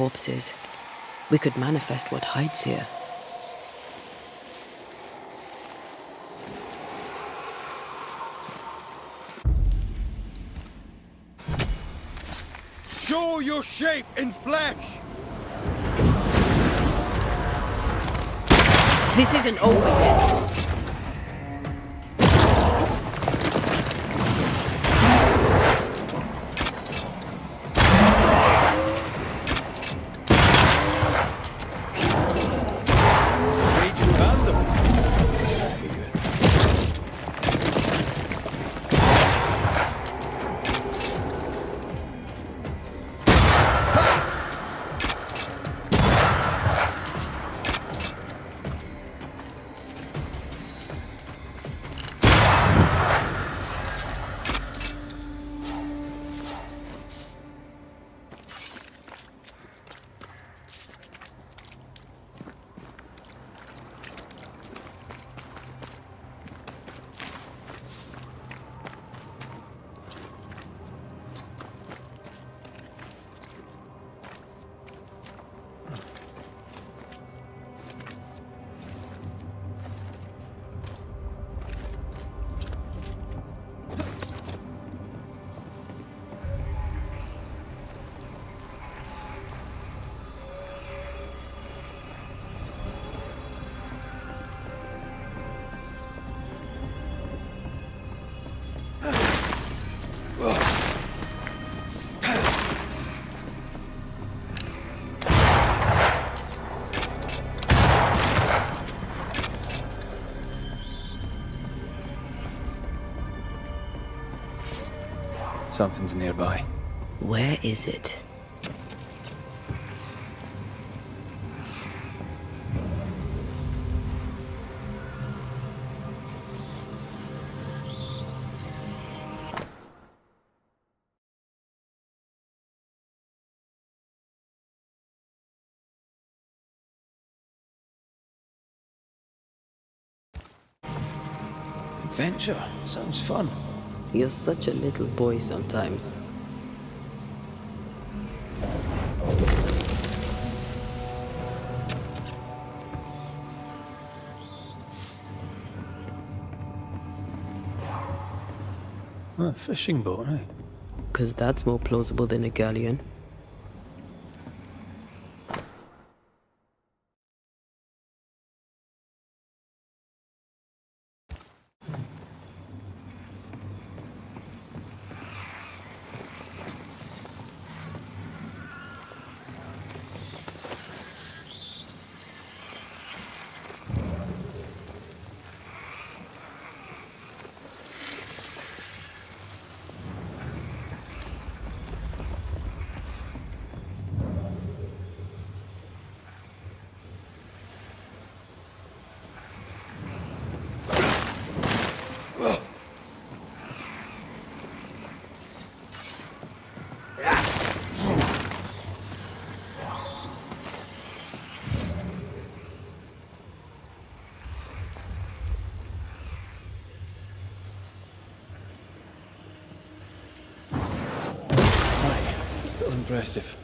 corpses. We could manifest what hides here. Show your shape in flesh! This isn't over yet. Raging Vandal. That'd be good. Something's nearby. Where is it? Adventure. Sounds fun. You're such a little boy sometimes. A fishing boat, eh? 'Cause that's more plausible than a galleon. Still impressive.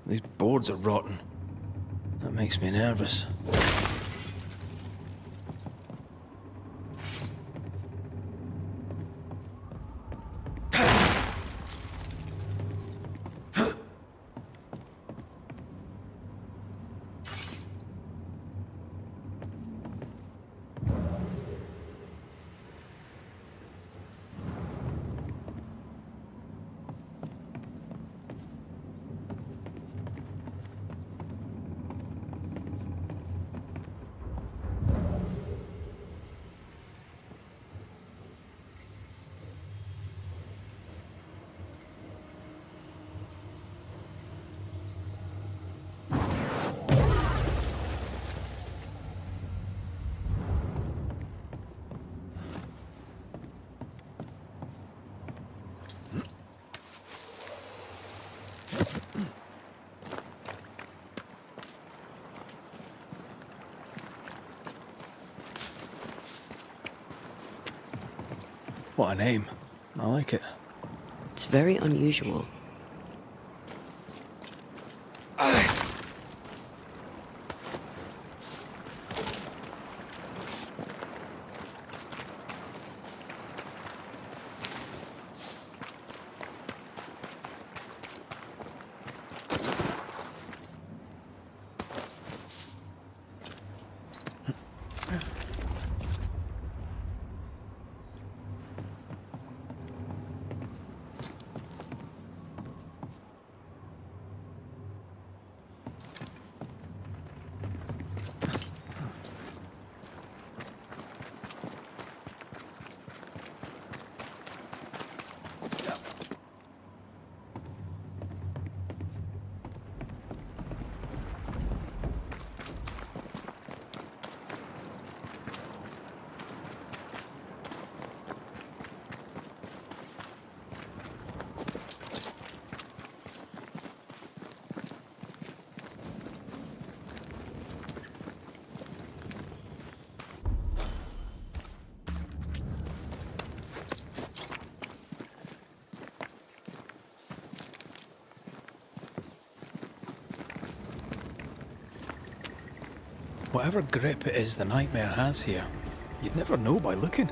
These boards are rotten. That makes me nervous. What a name. I like it. It's very unusual. Whatever grip it is the nightmare has here, you'd never know by looking.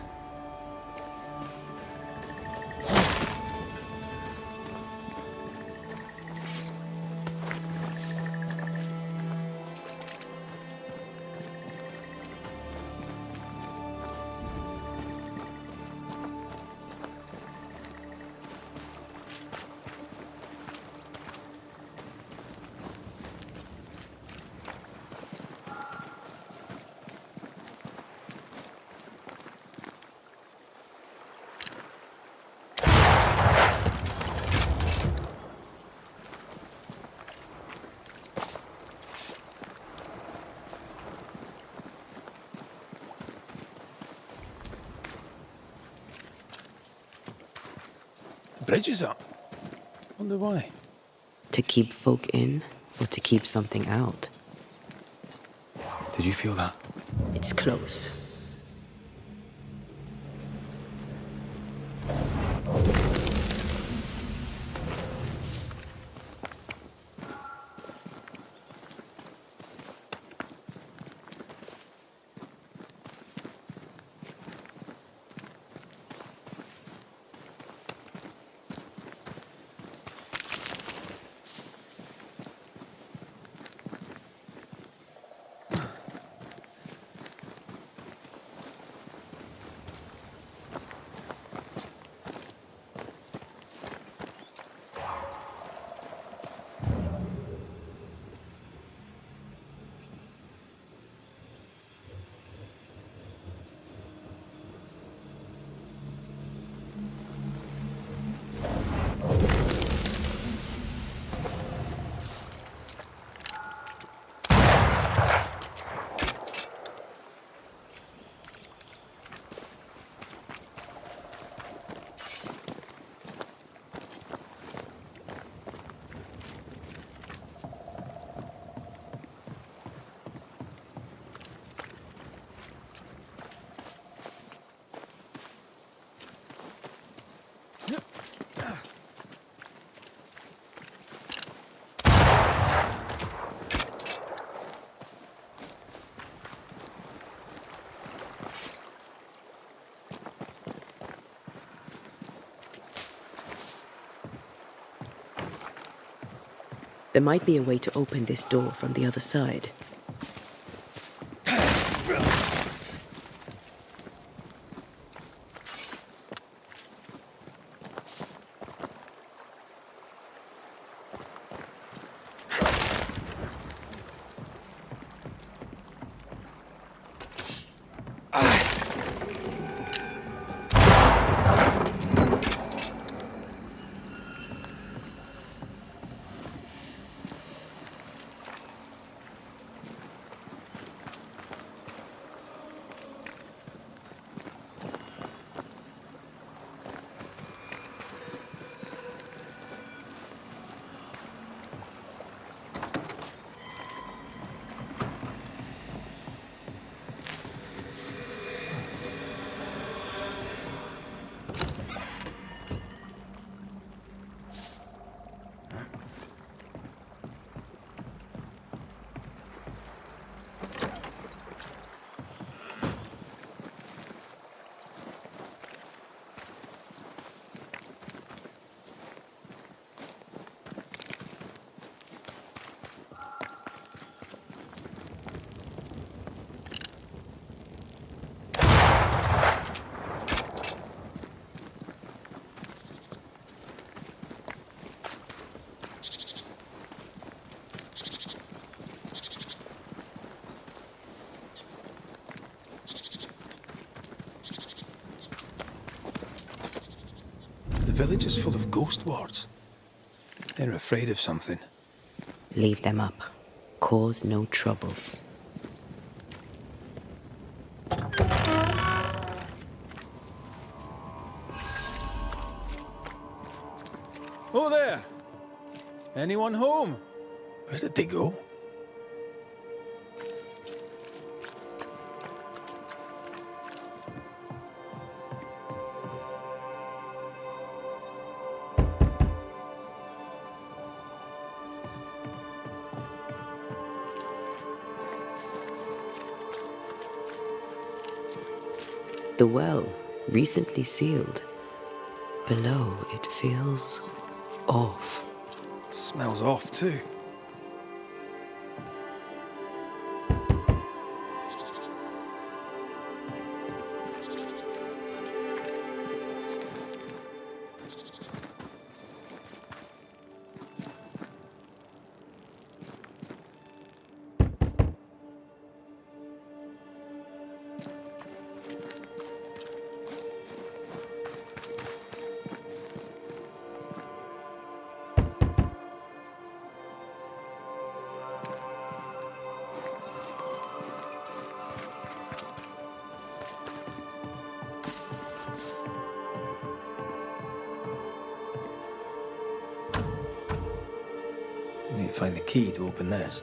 Bridge is up. Wonder why. To keep folk in, or to keep something out. Did you feel that? It's close. There might be a way to open this door from the other side. The village is full of ghost wards. They're afraid of something. Leave them up. Cause no trouble. Oh there! Anyone home? Where did they go? The well, recently sealed. Below, it feels off. Smells off too. We need to find the key to open this.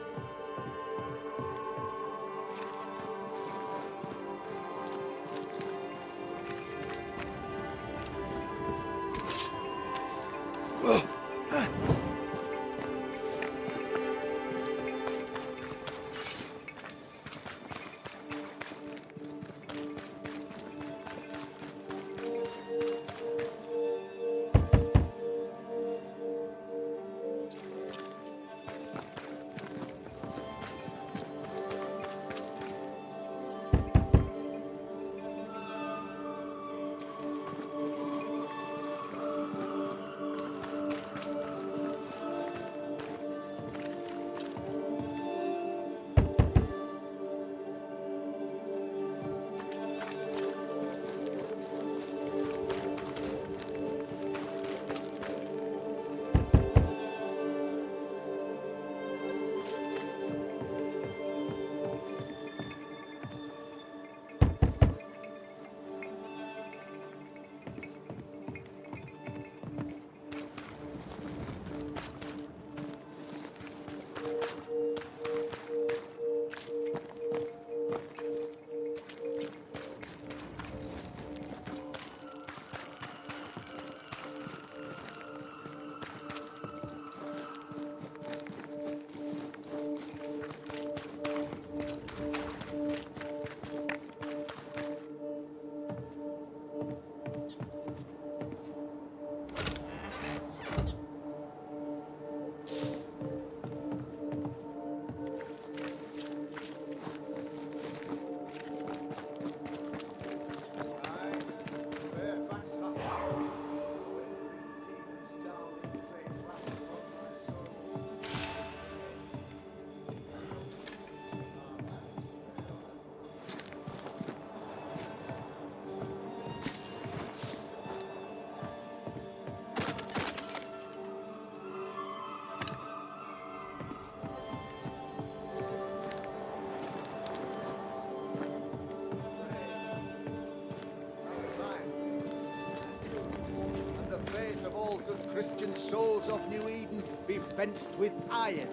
Christian souls of New Eden be fenced with iron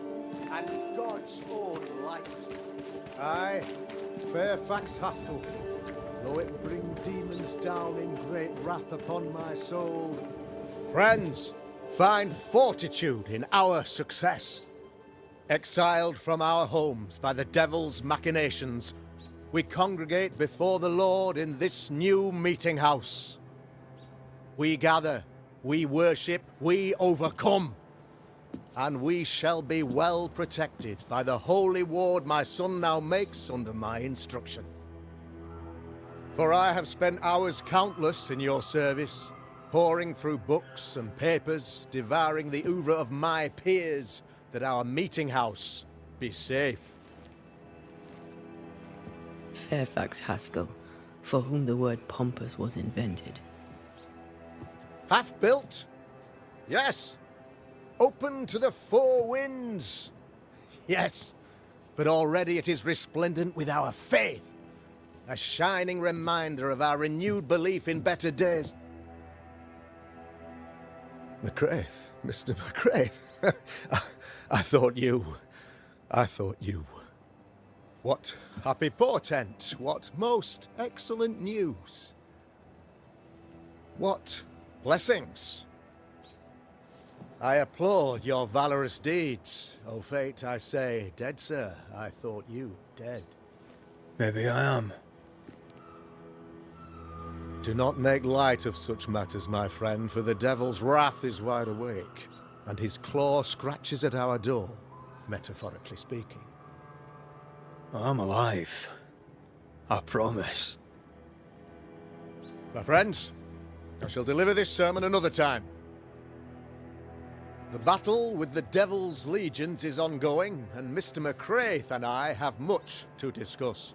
and God's own light. Aye, Fairfax Haskell, though it bring demons down in great wrath upon my soul. Friends, find fortitude in our success. Exiled from our homes by the devil's machinations, we congregate before the Lord in this new meeting house. We gather, we worship, we overcome. And we shall be well protected by the holy ward my son now makes under my instruction. For I have spent hours countless in your service, poring through books and papers, devouring the oeuvre of my peers, that our meeting house be safe. Fairfax Haskell, for whom the word pompous was invented. Half-built? Yes. Open to the four winds? Yes. But already it is resplendent with our faith. A shining reminder of our renewed belief in better days. McCraith, Mr. McCraith. I thought you. What happy portent, what most excellent news. What blessings. I applaud your valorous deeds. O fate, I say, dead sir, I thought you dead. Maybe I am. Do not make light of such matters, my friend, for the devil's wrath is wide awake, and his claw scratches at our door, metaphorically speaking. I'm alive. I promise. My friends, I shall deliver this sermon another time. The battle with the devil's legions is ongoing, and Mr. McCraith and I have much to discuss.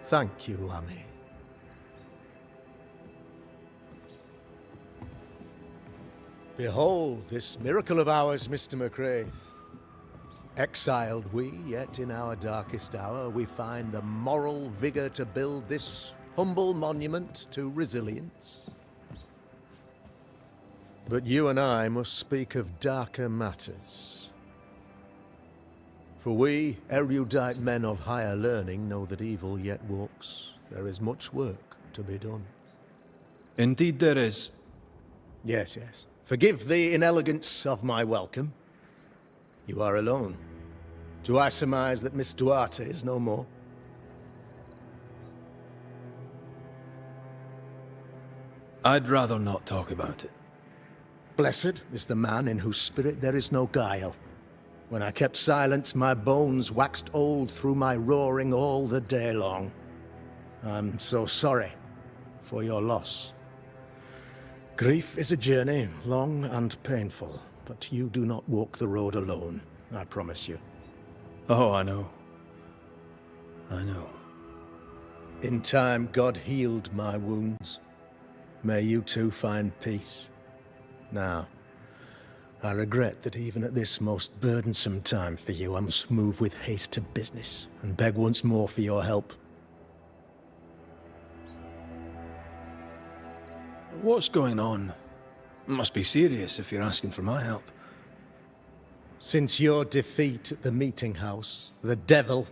Thank you, Lammy. Behold this miracle of ours, Mr. McCraith. Exiled we, yet in our darkest hour we find the moral vigor to build this humble monument to resilience. But you and I must speak of darker matters. For we, erudite men of higher learning, know that evil yet walks. There is much work to be done. Indeed there is. Yes, yes. Forgive the inelegance of my welcome. You are alone. Do I surmise that Miss Duarte is no more? I'd rather not talk about it. Blessed is the man in whose spirit there is no guile. When I kept silence, my bones waxed old through my roaring all the day long. I'm so sorry for your loss. Grief is a journey, long and painful, but you do not walk the road alone, I promise you. Oh, I know. I know. In time, God healed my wounds. May you too find peace. Now, I regret that even at this most burdensome time for you, I must move with haste to business and beg once more for your help. What's going on? Must be serious if you're asking for my help. Since your defeat at the meeting house, the devil,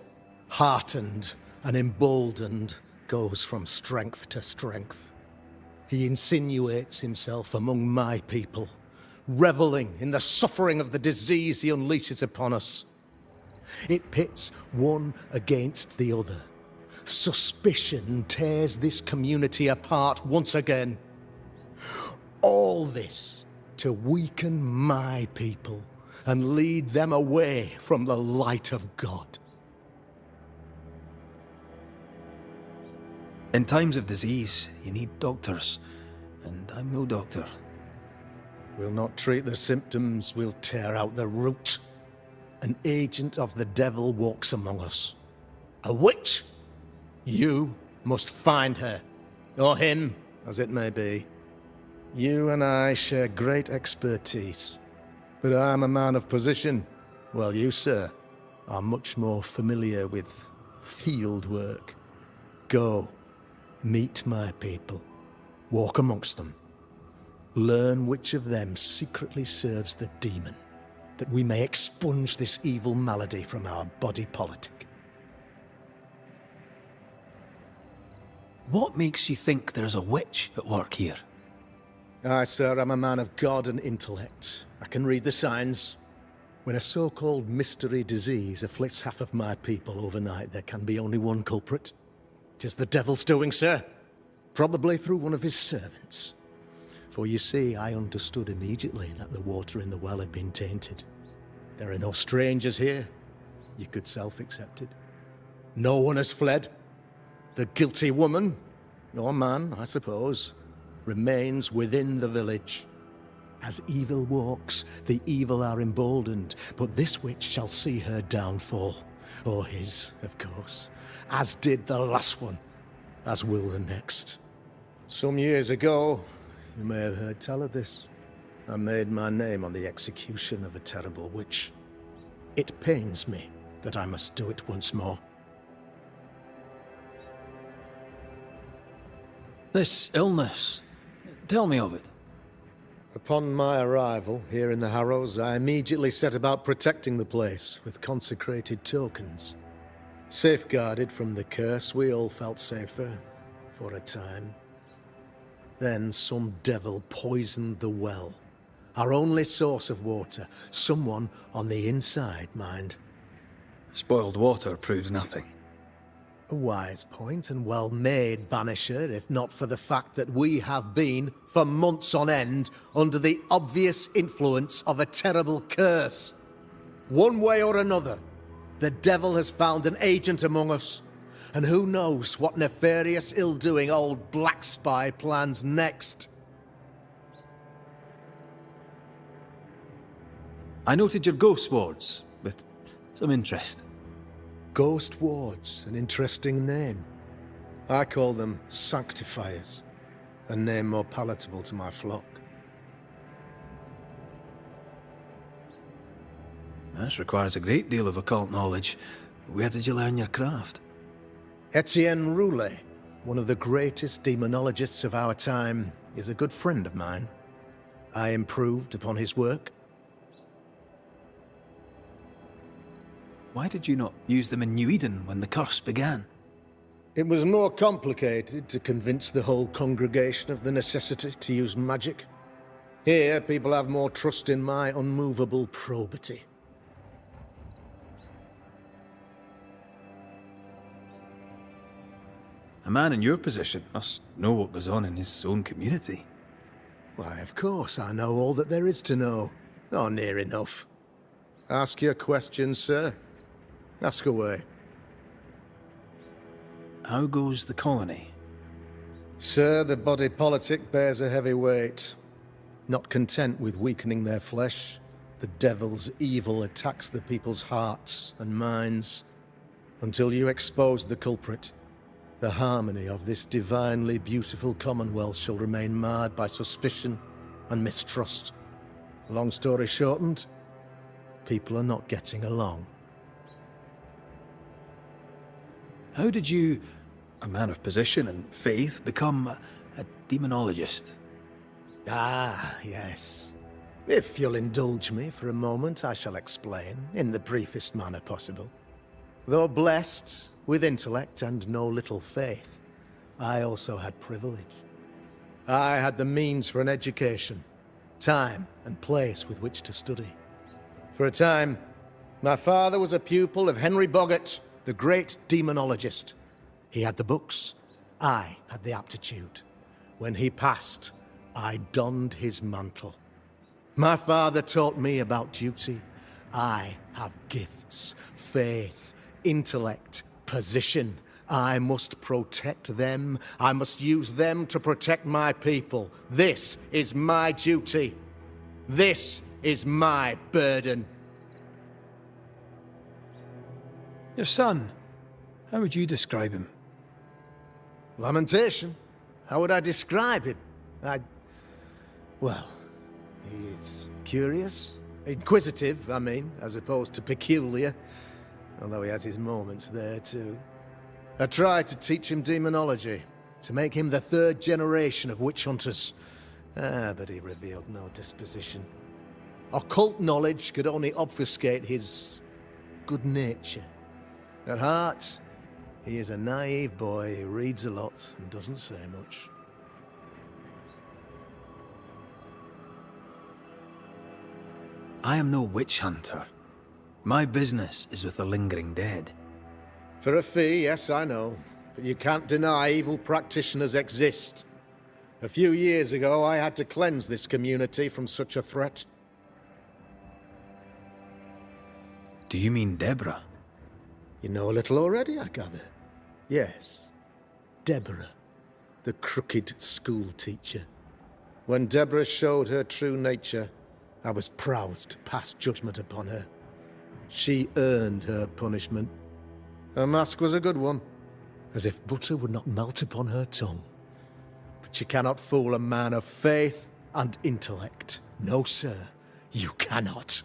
heartened and emboldened, goes from strength to strength. He insinuates himself among my people, reveling in the suffering of the disease he unleashes upon us. It pits one against the other. Suspicion tears this community apart once again. All this to weaken my people and lead them away from the light of God. In times of disease, you need doctors, and I'm no doctor. We'll not treat the symptoms, we'll tear out the root. An agent of the devil walks among us. A witch! You must find her, or him, as it may be. You and I share great expertise, but I'm a man of position, Well, you, sir, are much more familiar with field work. Go, meet my people, walk amongst them. Learn which of them secretly serves the demon, that we may expunge this evil malady from our body politic. What makes you think there's a witch at work here? Aye, sir, I'm a man of God and intellect. I can read the signs. When a so-called mystery disease afflicts half of my people overnight, there can be only one culprit. 'Tis the devil's doing, sir. Probably through one of his servants. For you see, I understood immediately that the water in the well had been tainted. There are no strangers here. You could self-accept it. No one has fled. The guilty woman, or man, I suppose, remains within the village. As evil walks, the evil are emboldened, but this witch shall see her downfall. Or his, of course. As did the last one. As will the next. Some years ago, you may have heard tell of this. I made my name on the execution of a terrible witch. It pains me that I must do it once more. This illness, tell me of it. Upon my arrival here in the Harrows, I immediately set about protecting the place with consecrated tokens. Safeguarded from the curse, we all felt safer, for a time. Then some devil poisoned the well, our only source of water. Someone on the inside, mind. Spoiled water proves nothing. A wise point and well made, Banisher, if not for the fact that we have been, for months on end, under the obvious influence of a terrible curse. One way or another, the devil has found an agent among us, and who knows what nefarious ill-doing old Black Spy plans next. I noted your ghost wards with some interest. Ghost wards, an interesting name. I call them sanctifiers, a name more palatable to my flock. This requires a great deal of occult knowledge. Where did you learn your craft? Etienne Roulet, one of the greatest demonologists of our time, is a good friend of mine. I improved upon his work. Why did you not use them in New Eden when the curse began? It was more complicated to convince the whole congregation of the necessity to use magic. Here, people have more trust in my unmovable probity. A man in your position must know what goes on in his own community. Why, of course, I know all that there is to know. Or near enough. Ask your questions, sir. Ask away. How goes the colony? Sir, the body politic bears a heavy weight. Not content with weakening their flesh, the devil's evil attacks the people's hearts and minds. Until you expose the culprit, the harmony of this divinely beautiful commonwealth shall remain marred by suspicion and mistrust. Long story shortened, people are not getting along. How did you, a man of position and faith, become a demonologist? Ah, yes. If you'll indulge me for a moment, I shall explain, in the briefest manner possible. Though blessed with intellect and no little faith, I also had privilege. I had the means for an education, time and place with which to study. For a time, my father was a pupil of Henry Boggart, the great demonologist. He had the books, I had the aptitude. When he passed, I donned his mantle. My father taught me about duty. I have gifts, faith, intellect, position. I must protect them. I must use them to protect my people. This is my duty. This is my burden. Your son, how would you describe him? Lamentation? How would I describe him? Well, he's curious, Inquisitive, I mean, as opposed to peculiar. Although he has his moments there, too. I tried to teach him demonology, to make him the third generation of witch hunters. But he revealed no disposition. Occult knowledge could only obfuscate his good nature. At heart, he is a naive boy who reads a lot and doesn't say much. I am no witch hunter. My business is with the lingering dead. For a fee, yes, I know. But you can't deny evil practitioners exist. A few years ago, I had to cleanse this community from such a threat. Do you mean Deborah? You know a little already, I gather. Yes. Deborah, the crooked school teacher. When Deborah showed her true nature, I was proud to pass judgment upon her. She earned her punishment. Her mask was a good one, as if butter would not melt upon her tongue. But you cannot fool a man of faith and intellect. No, sir, you cannot.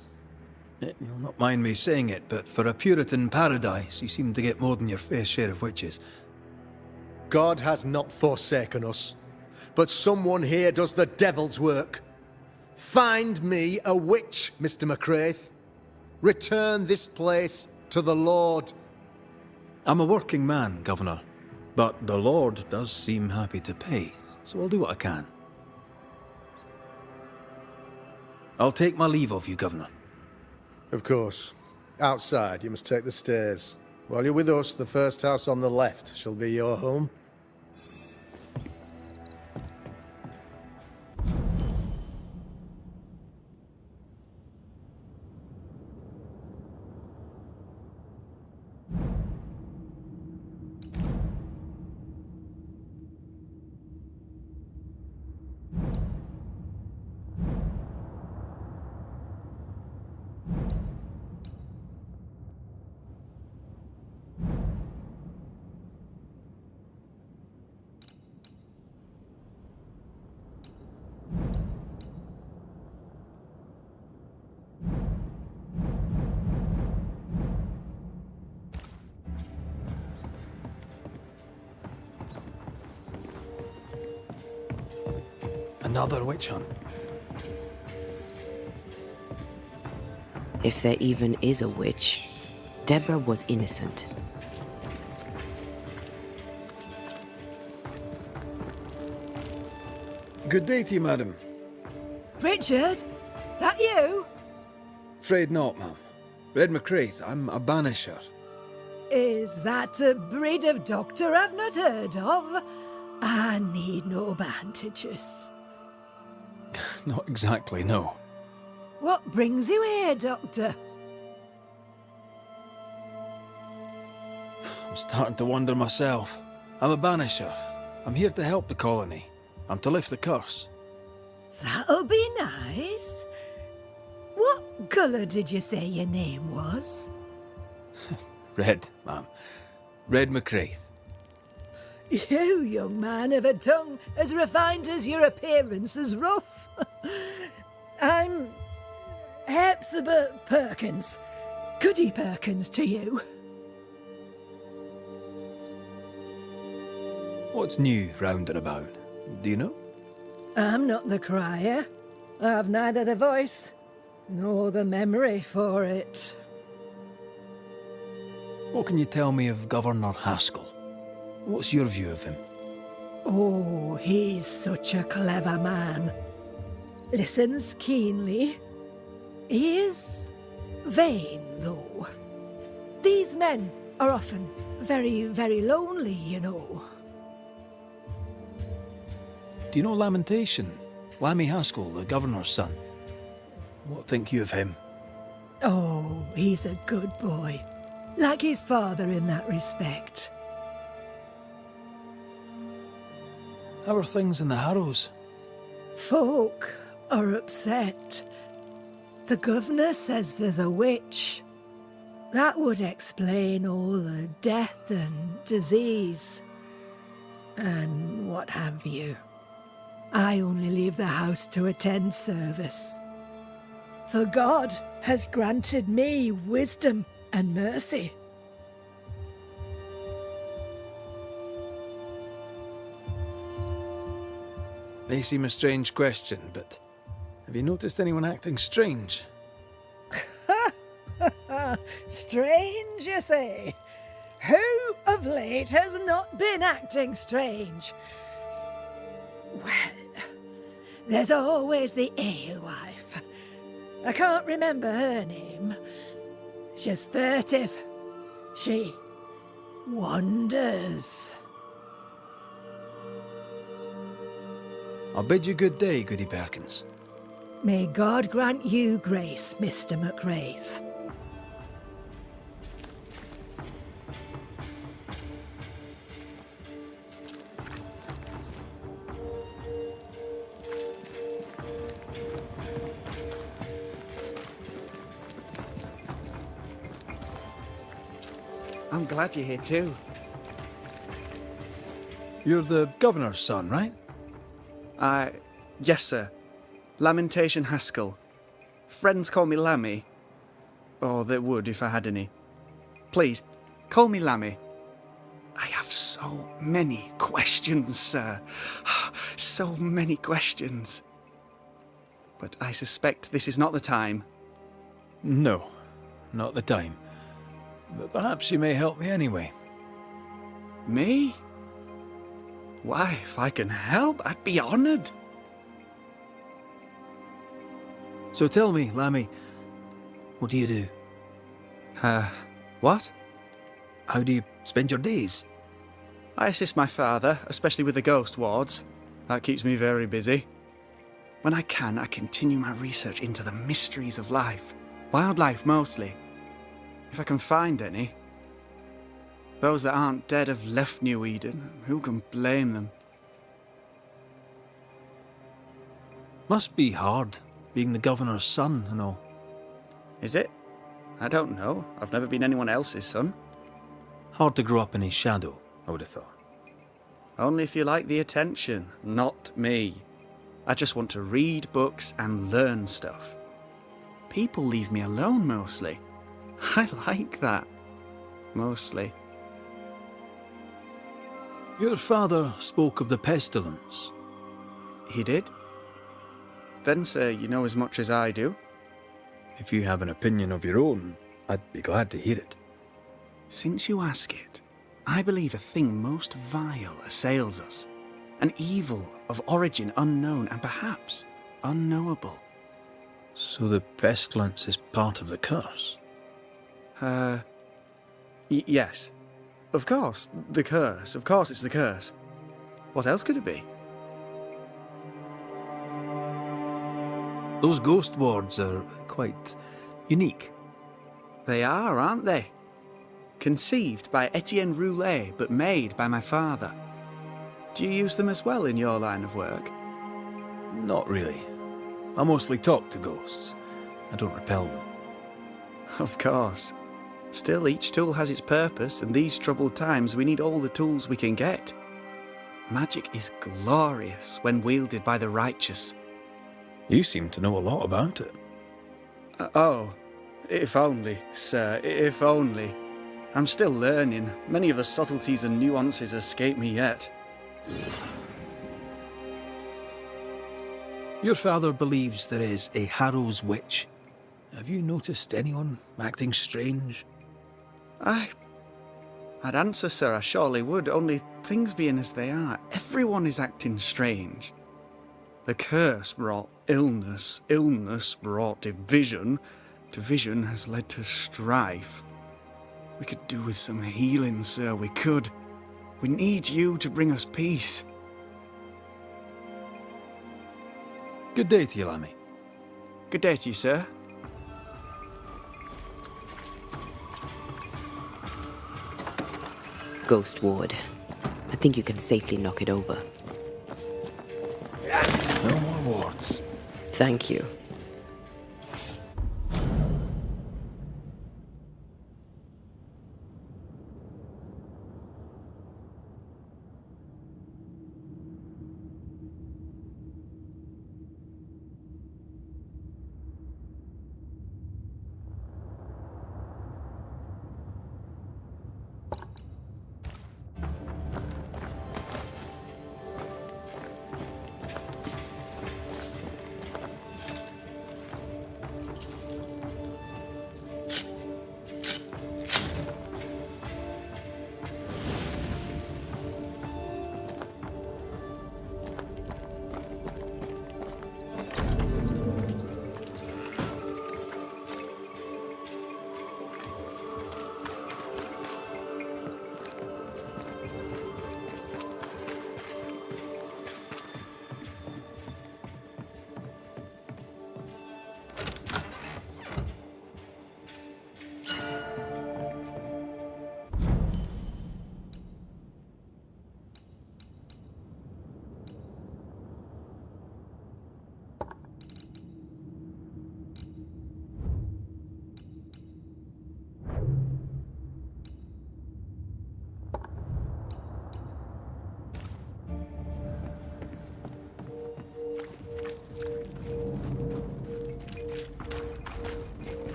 You'll not mind me saying it, but for a Puritan paradise, you seem to get more than your fair share of witches. God has not forsaken us, but someone here does the devil's work. Find me a witch, Mr. McCraith. Return this place to the Lord. I'm a working man, Governor, but the Lord does seem happy to pay, so I'll do what I can. I'll take my leave of you, Governor. Of course. Outside, you must take the stairs. While you're with us, the first house on the left shall be your home. Another witch hunt. If there even is a witch, Deborah was innocent. Good day to you, madam. Richard? That you? Afraid not, ma'am. Red McCraith, I'm a Banisher. Is that a breed of doctor I've not heard of? I need no bandages. Not exactly, no. What brings you here, Doctor? I'm starting to wonder myself. I'm a Banisher. I'm here to help the colony. I'm to lift the curse. That'll be nice. What colour did you say your name was? Red, ma'am. Red McCraith. You, young man, have a tongue as refined as your appearance is rough. I'm Hepzibah Perkins. Goody Perkins to you. What's new round and about? Do you know? I'm not the crier. I've neither the voice nor the memory for it. What can you tell me of Governor Haskell? What's your view of him? Oh, he's such a clever man. Listens keenly. He is vain, though. These men are often very, very lonely, you know. Do you know Lamentation? Lammy Haskell, the governor's son. What think you of him? Oh, he's a good boy. Like his father in that respect. How are things in the Harrows? Folk are upset. The governor says there's a witch. That would explain all the death and disease. And what have you. I only leave the house to attend service. for God has granted me wisdom and mercy. May seem a strange question, but have you noticed anyone acting strange? Strange, you say? Who of late has not been acting strange? Well, there's always the alewife. I can't remember her name. She's furtive. She wanders. I'll bid you good day, Goody Perkins. May God grant you grace, Mr. McWraith. I'm glad you're here too. You're the governor's son, right? Yes, sir. Lamentation Haskell. Friends call me Lammy. Or they would if I had any. Please, call me Lammy. I have so many questions, sir. So many questions. But I suspect this is not the time. No, not the time. But perhaps you may help me anyway. Me? Why, if I can help, I'd be honoured. So tell me, Lammy, what do you do? What? How do you spend your days? I assist my father, especially with the ghost wards. That keeps me very busy. When I can, I continue my research into the mysteries of life. Wildlife, mostly. If I can find any. Those that aren't dead have left New Eden. Who can blame them? Must be hard, being the governor's son and all. Is it? I don't know. I've never been anyone else's son. Hard to grow up in his shadow, I would have thought. Only if you like the attention, not me. I just want to read books and learn stuff. People leave me alone mostly. I like that. Mostly. Your father spoke of the pestilence. He did? Then, sir, you know as much as I do. If you have an opinion of your own, I'd be glad to hear it. Since you ask it, I believe a thing most vile assails us. An evil of origin unknown and perhaps unknowable. So the pestilence is part of the curse? Yes. Of course, the curse. Of course it's the curse. What else could it be? Those ghost wards are quite unique. They are, aren't they? Conceived by Etienne Roulet, but made by my father. Do you use them as well in your line of work? Not really. I mostly talk to ghosts. I don't repel them. Of course. Still, each tool has its purpose, and these troubled times we need all the tools we can get. Magic is glorious when wielded by the righteous. You seem to know a lot about it. Oh, if only, sir, if only. I'm still learning. Many of the subtleties and nuances escape me yet. Your father believes there is a Harrow's witch. Have you noticed anyone acting strange? I'd answer, sir, I surely would, only things being as they are, everyone is acting strange. The curse brought illness, illness brought division, division has led to strife. We could do with some healing, sir, we could. We need you to bring us peace. Good day to you, Lammy. Good day to you, sir. Ghost Ward. I think you can safely knock it over. No more wards. Thank you.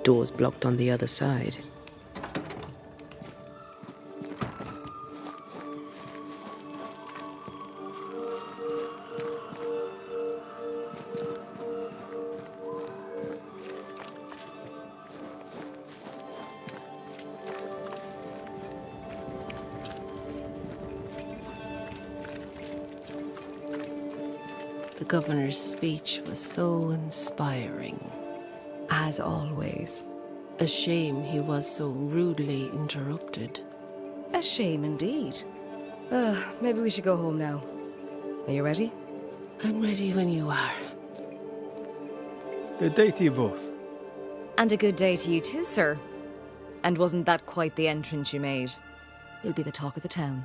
Doors blocked on the other side. The governor's speech was so inspiring. As always. A shame he was so rudely interrupted. A shame indeed. Maybe we should go home now. Are you ready? I'm ready when you are. Good day to you both. And a good day to you too, sir. And wasn't that quite the entrance you made? You'll be the talk of the town.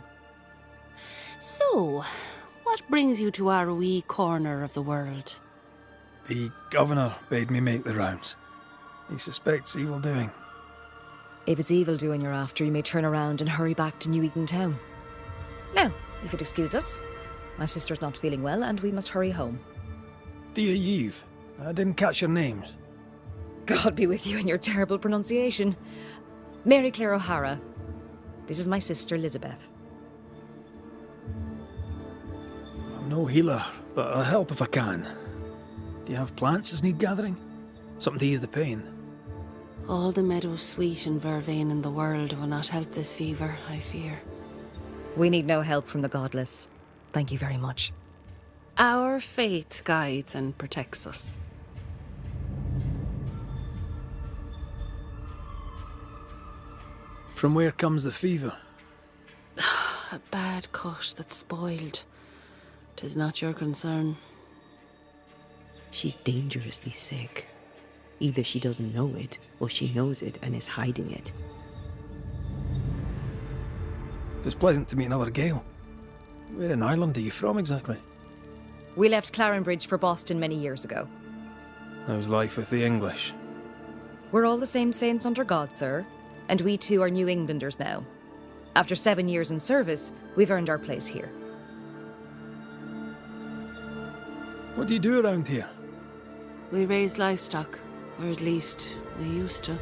So, what brings you to our wee corner of the world? The governor bade me make the rounds. He suspects evil doing. If it's evil doing you're after, you may turn around and hurry back to New Eden town. Now, if you'd excuse us, my sister's not feeling well and we must hurry home. Dear Yves, I didn't catch your names. God be with you and your terrible pronunciation. Mary Claire O'Hara. This is my sister, Elizabeth. I'm no healer, but I'll help if I can. Do you have plants as need gathering? Something to ease the pain? All the meadow sweet and vervain in the world will not help this fever, I fear. We need no help from the godless. Thank you very much. Our faith guides and protects us. From where comes the fever? A bad cut that's spoiled. 'Tis not your concern. She's dangerously sick. Either she doesn't know it, or she knows it and is hiding it. It's pleasant to meet another Gale. Where in Ireland are you from exactly? We left Clarenbridge for Boston many years ago. How's life with the English? We're all the same saints under God, sir. And we too are New Englanders now. After 7 years in service, we've earned our place here. What do you do around here? We raise livestock, or at least we used to.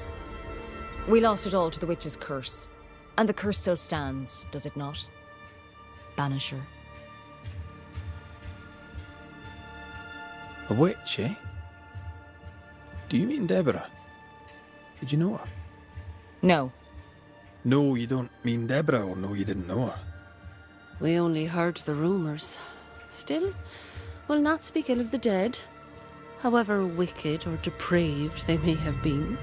We lost it all to the witch's curse. And the curse still stands, does it not? Banisher. A witch, eh? Do you mean Deborah? Did you know her? No. No, you don't mean Deborah, or no, you didn't know her. We only heard the rumours. Still, we'll not speak ill of the dead, however wicked or depraved they may have been.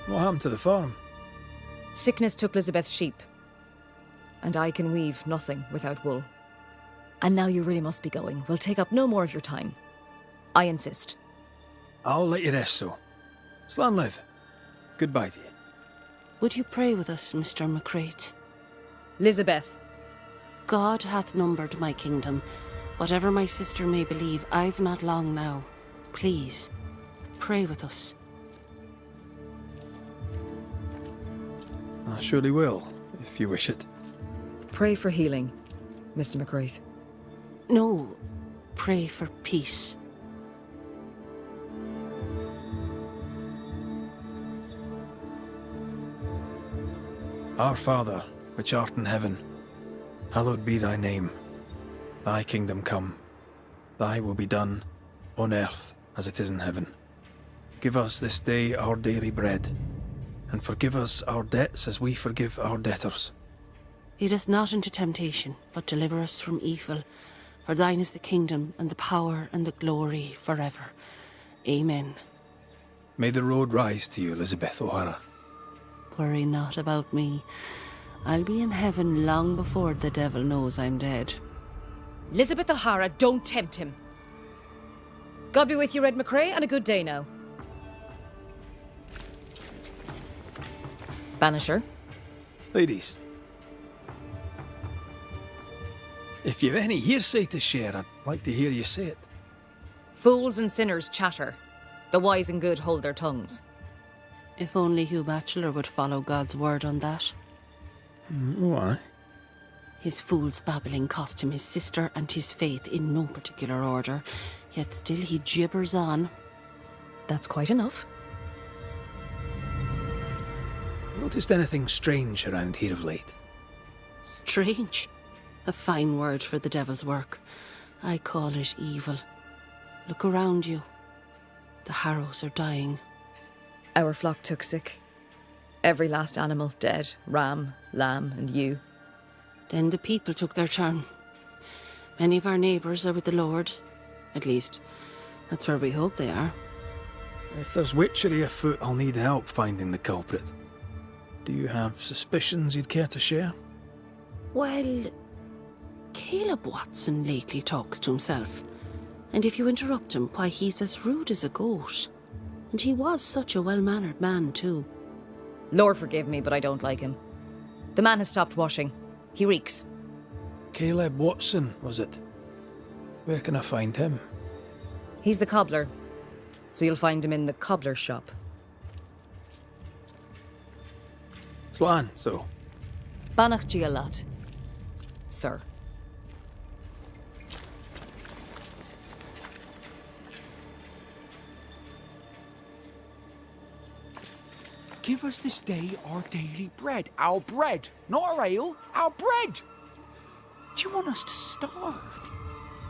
What happened to the farm? Sickness took Elizabeth's sheep. And I can weave nothing without wool. And now you really must be going. We'll take up no more of your time. I insist. I'll let you rest, so. Slan live. Goodbye to you. Would you pray with us, Mr. McCrate? Elizabeth. God hath numbered my kingdom. Whatever my sister may believe, I've not long now. Please, pray with us. I surely will, if you wish it. Pray for healing, Mr. McCraith. No, pray for peace. Our Father, which art in heaven, hallowed be thy name. Thy kingdom come. Thy will be done, on earth as it is in heaven. Give us this day our daily bread, and forgive us our debts as we forgive our debtors. Lead us not into temptation, but deliver us from evil. For thine is the kingdom, and the power, and the glory forever. Amen. May the road rise to you, Elizabeth O'Hara. Worry not about me. I'll be in heaven long before the devil knows I'm dead. Elizabeth O'Hara, don't tempt him. God be with you, Red McCrae, and a good day now. Banisher. Ladies, if you've any hearsay to share, I'd like to hear you say it. Fools and sinners chatter. The wise and good hold their tongues. If only Hugh Batchelor would follow God's word on that. Why? His fool's babbling cost him his sister and his faith in no particular order, yet still he gibbers on. That's quite enough. Noticed anything strange around here of late? Strange. A fine word for the devil's work. I call it evil. Look around you. The harrows are dying. Our flock took sick. Every last animal dead. Ram, lamb, and ewe. Then the people took their turn. Many of our neighbours are with the Lord. At least, that's where we hope they are. If there's witchery afoot, I'll need help finding the culprit. Do you have suspicions you'd care to share? Well, Caleb Watson lately talks to himself. And if you interrupt him, why, he's as rude as a goat. And he was such a well-mannered man, too. Lord forgive me, but I don't like him. The man has stopped washing. He reeks. Caleb Watson, was it? Where can I find him? He's the cobbler, so you'll find him in the cobbler's shop. Slan, so. Banach Gialat, sir. Give us this day our daily bread. Our bread, not our ale, our bread. Do you want us to starve?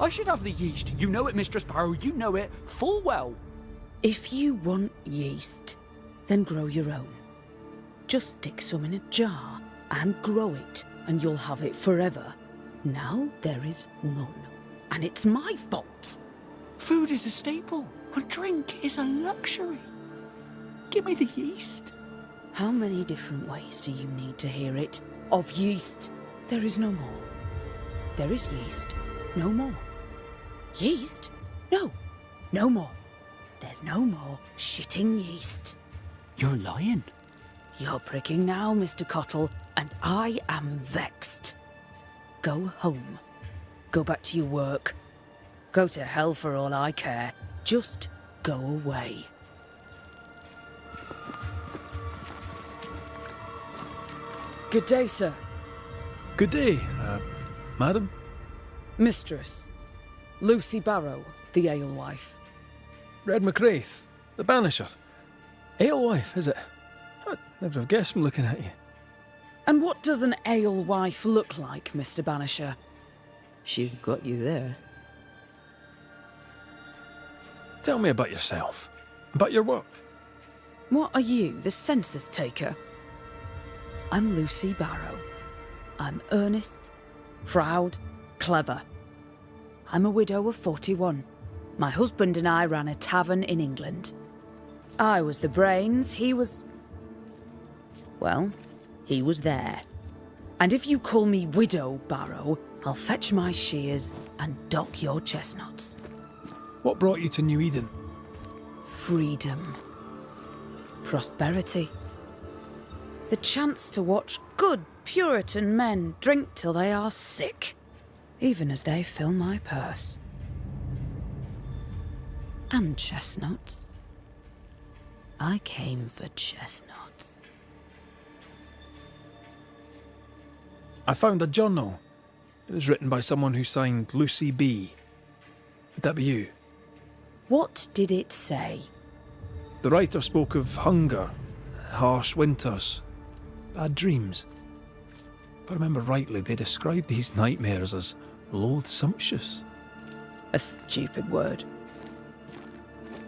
I should have the yeast. You know it, Mistress Barrow, you know it full well. If you want yeast, then grow your own. Just stick some in a jar and grow it, and you'll have it forever. Now there is none, and it's my fault. Food is a staple, and drink is a luxury. Give me the yeast. How many different ways do you need to hear it? Of yeast, there is no more. There is yeast, no more. Yeast? No, no more. There's no more shitting yeast. You're lying. You're pricking now, Mr. Cottle, and I am vexed. Go home. Go back to your work. Go to hell for all I care. Just go away. Good day, sir. Good day, madam. Mistress. Lucy Barrow, the alewife. Red McWraith, the Banisher. Alewife, is it? I'd never have guessed from looking at you. And what does an alewife look like, Mr. Banisher? She's got you there. Tell me about yourself. About your work. What are you, the census taker? I'm Lucy Barrow. I'm earnest, proud, clever. I'm a widow of 41. My husband and I ran a tavern in England. I was the brains, he was... well, he was there. And if you call me Widow Barrow, I'll fetch my shears and dock your chestnuts. What brought you to New Eden? Freedom. Prosperity. The chance to watch good Puritan men drink till they are sick, even as they fill my purse. And chestnuts. I came for chestnuts. I found a journal. It was written by someone who signed Lucy B. Would that be you? What did it say? The writer spoke of hunger, harsh winters, bad dreams. If I remember rightly, they described these nightmares as loathsumptuous. A stupid word.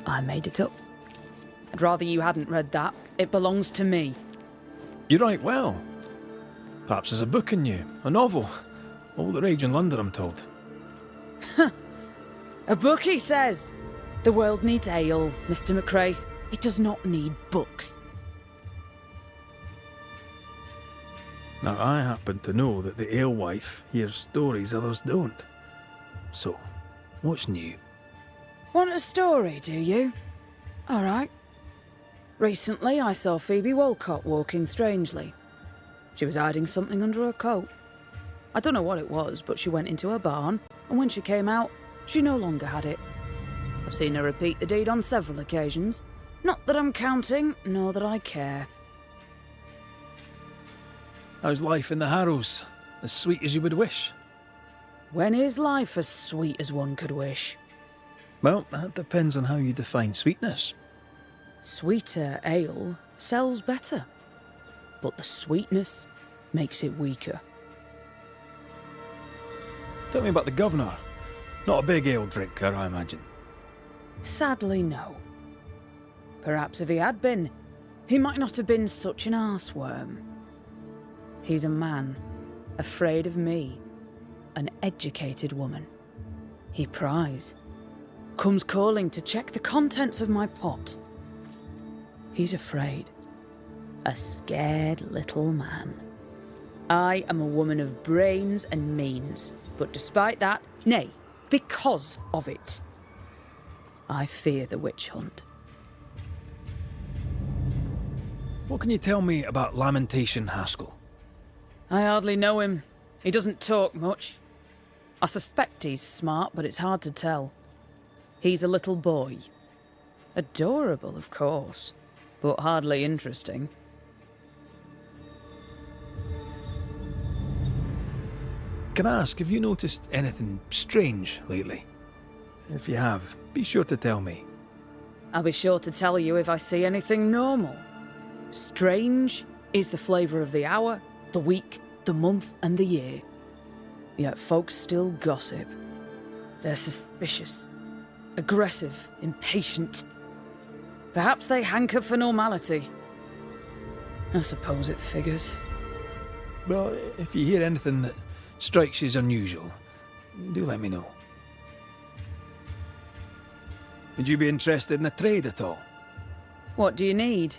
I made it up. I'd rather you hadn't read that. It belongs to me. You write well. Perhaps there's a book in you, a novel. All the rage in London, I'm told. A book, he says. The world needs ale, Mr. McWraith. It does not need books. Now, I happen to know that the alewife hears stories others don't. So, what's new? Want a story, do you? All right. Recently, I saw Phoebe Walcott walking strangely. She was hiding something under her coat. I don't know what it was, but she went into her barn, and when she came out, she no longer had it. I've seen her repeat the deed on several occasions. Not that I'm counting, nor that I care. How's life in the Harrows? as sweet as you would wish? When is life as sweet as one could wish? Well, that depends on how you define sweetness. Sweeter ale sells better, but the sweetness makes it weaker. Tell me about the governor. Not a big ale drinker, I imagine. Sadly, no. Perhaps if he had been, he might not have been such an arseworm. He's a man, afraid of me, an educated woman. He pries, comes calling to check the contents of my pot. He's afraid. A scared little man. I am a woman of brains and means, but despite that, nay, because of it, I fear the witch hunt. What can you tell me about Lamentation Haskell? I hardly know him. He doesn't talk much. I suspect he's smart, but it's hard to tell. He's a little boy. Adorable, of course, but hardly interesting. Can I ask, have you noticed anything strange lately? If you have, be sure to tell me. I'll be sure to tell you if I see anything normal. Strange is the flavour of the hour, the week, the month, and the year. Yet folks still gossip. They're suspicious, aggressive, impatient. Perhaps they hanker for normality. I suppose it figures. Well, if you hear anything that strikes you as unusual, do let me know. Would you be interested in a trade at all? What do you need?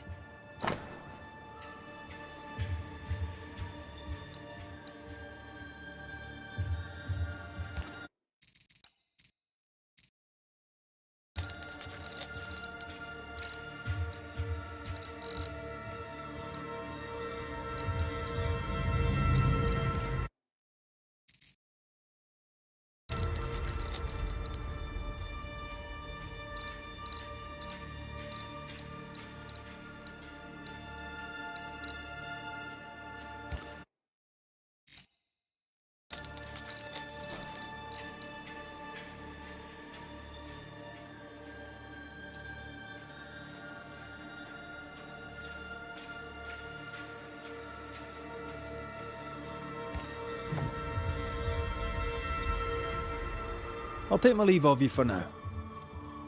I'll take my leave of you for now.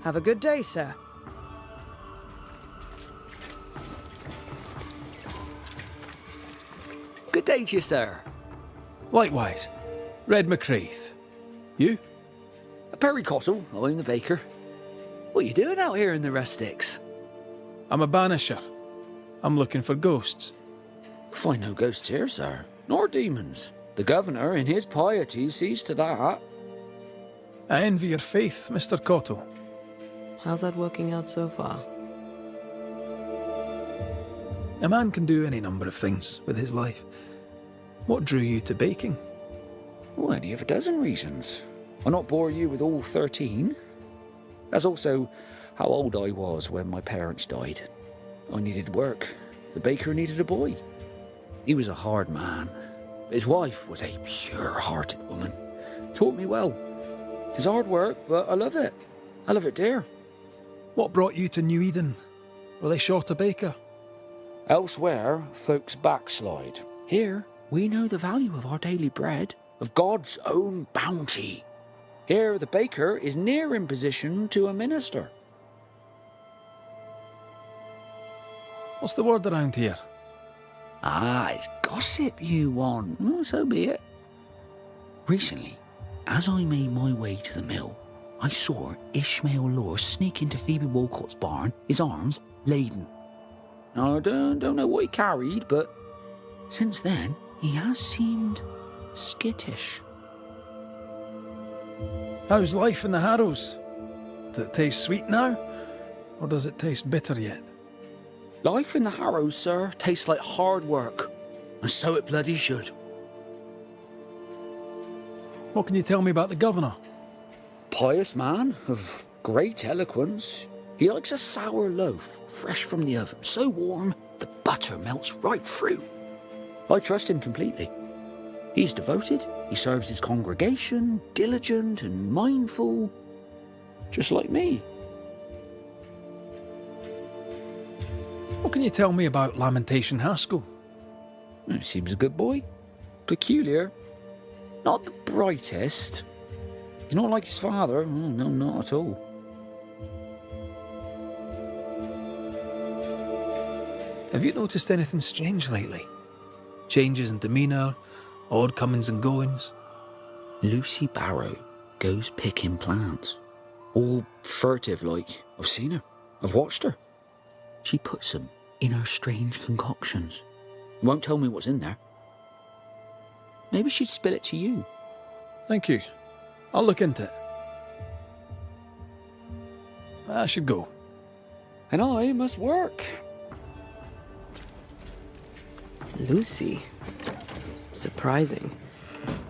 Have a good day, sir. Good day to you, sir. Likewise. Red McCraith. You? Perry Cottle, I'm the baker. What are you doing out here in the rustics? I'm a banisher. I'm looking for ghosts. Find no ghosts here, sir, nor demons. The governor, in his piety, sees to that. I envy your faith, Mr. Cotto. How's that working out so far? A man can do any number of things with his life. What drew you to baking? Oh, any of a dozen reasons. I'll not bore you with all 13. That's also how old I was when my parents died. I needed work. The baker needed a boy. He was a hard man. His wife was a pure-hearted woman. Taught me well. It's hard work, but I love it. I love it dear. What brought you to New Eden? Were they short a baker? Elsewhere, folks backslide. Here, we know the value of our daily bread, of God's own bounty. Here, the baker is near in position to a minister. What's the word around here? Ah, it's gossip you want. Oh, so be it. Recently, as I made my way to the mill, I saw Ishmael Lore sneak into Phoebe Walcott's barn, his arms laden. Now, I don't know what he carried, but since then, he has seemed skittish. How's life in the Harrows? Does it taste sweet now? Or does it taste bitter yet? Life in the Harrows, sir, tastes like hard work. And so it bloody should. What can you tell me about the governor? Pious man of great eloquence. He likes a sour loaf, fresh from the oven, so warm the butter melts right through. I trust him completely. He's devoted, he serves his congregation, diligent and mindful, just like me. What can you tell me about Lamentation Haskell? Seems a good boy. Peculiar. Not the brightest. He's not like his father. Oh, no, not at all. Have you noticed anything strange lately? Changes in demeanour, odd comings and goings? Lucy Barrow goes picking plants. All furtive like. I've seen her. I've watched her. She puts them in her strange concoctions. Won't tell me what's in there. Maybe she'd spill it to you. Thank you. I'll look into it. I should go. And I must work. Lucy? Surprising.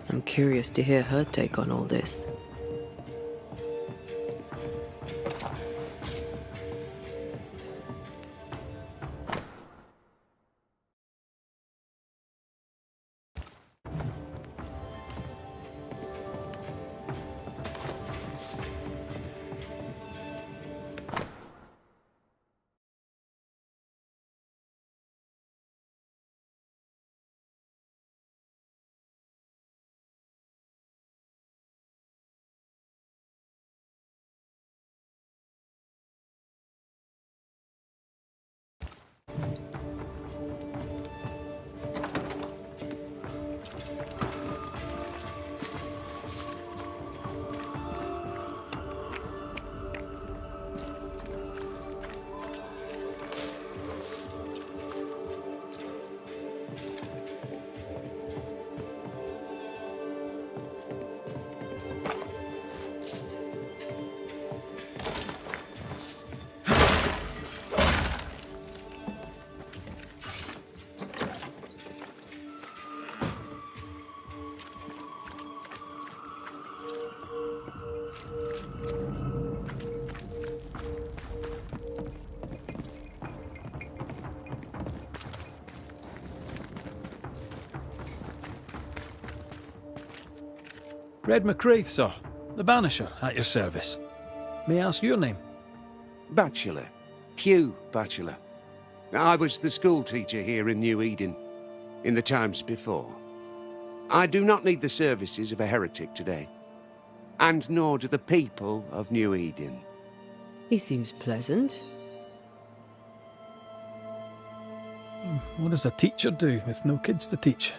I'm curious to hear her take on all this. Red McCraith, sir. The Banisher, at your service. May I ask your name? Bachelor. Hugh Bachelor. I was the school teacher here in New Eden, in the times before. I do not need the services of a heretic today, and nor do the people of New Eden. He seems pleasant. What does a teacher do with no kids to teach?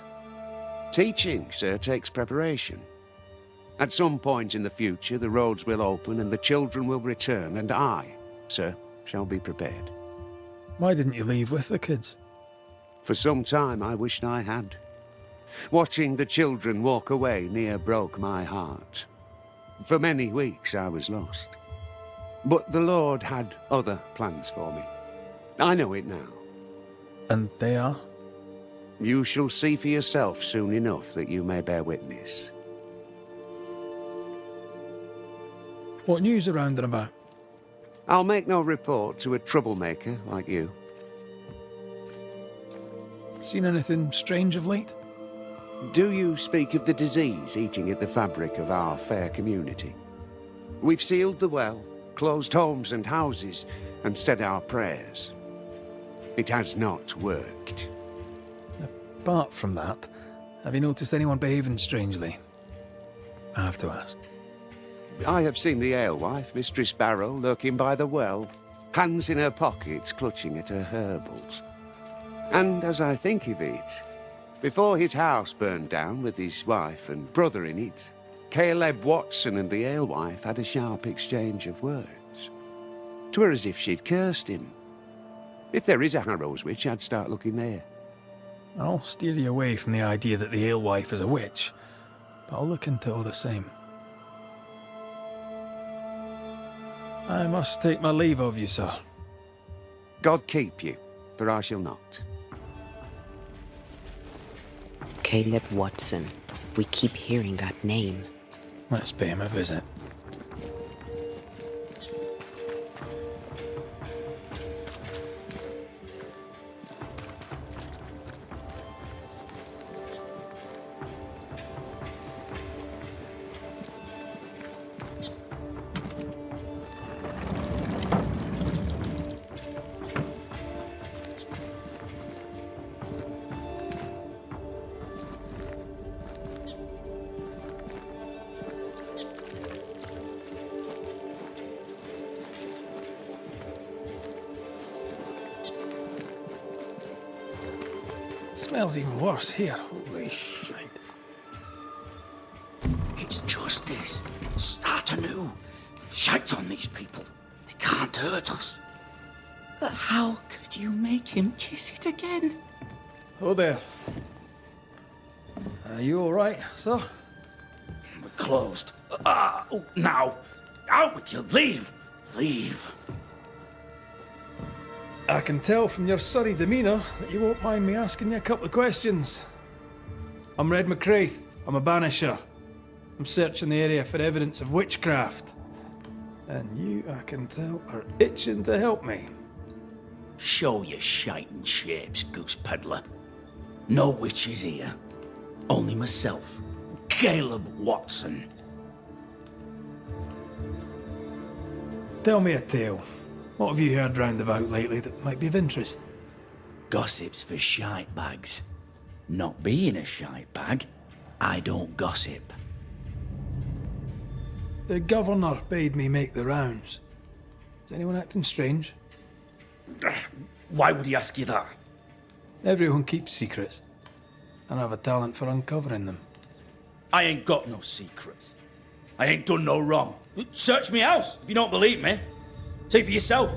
Teaching, sir, takes preparation. At some point in the future, the roads will open and the children will return, and I, sir, shall be prepared. Why didn't you leave with the kids? For some time I wished I had. Watching the children walk away near broke my heart. For many weeks I was lost. But the Lord had other plans for me. I know it now. And they are? You shall see for yourself soon enough that you may bear witness. What news around and about? I'll make no report to a troublemaker like you. Seen anything strange of late? Do you speak of the disease eating at the fabric of our fair community? We've sealed the well, closed homes and houses, and said our prayers. It has not worked. Apart from that, have you noticed anyone behaving strangely? I have to ask. I have seen the alewife, Mistress Barrow, lurking by the well, hands in her pockets clutching at her herbals. And as I think of it, before his house burned down with his wife and brother in it, Caleb Watson and the alewife had a sharp exchange of words. 'Twere as if she'd cursed him. If there is a Harrow's witch, I'd start looking there. I'll steer you away from the idea that the alewife is a witch, but I'll look into it all the same. I must take my leave of you, sir. God keep you, for I shall not. Caleb Watson. We keep hearing that name. Let's pay him a visit. smells even worse here. Holy shit. It's justice. Start anew. Shite on these people. They can't hurt us. But how could you make him kiss it again? Oh there. Are you alright, sir? We're closed. Now. Out with you. Leave. Leave. I can tell from your surly demeanour that you won't mind me asking you a couple of questions. I'm Red McCraith. I'm a banisher. I'm searching the area for evidence of witchcraft. And you, I can tell, are itching to help me. Show your shiting shapes, goose peddler. No witches here. Only myself, Caleb Watson. Tell me a tale. What have you heard round about lately that might be of interest? Gossip's for shite bags. Not being a shite bag, I don't gossip. The governor bade me make the rounds. Is anyone acting strange? Why would he ask you that? Everyone keeps secrets, and I have a talent for uncovering them. I ain't got no secrets. I ain't done no wrong. Search me house if you don't believe me. See for yourself.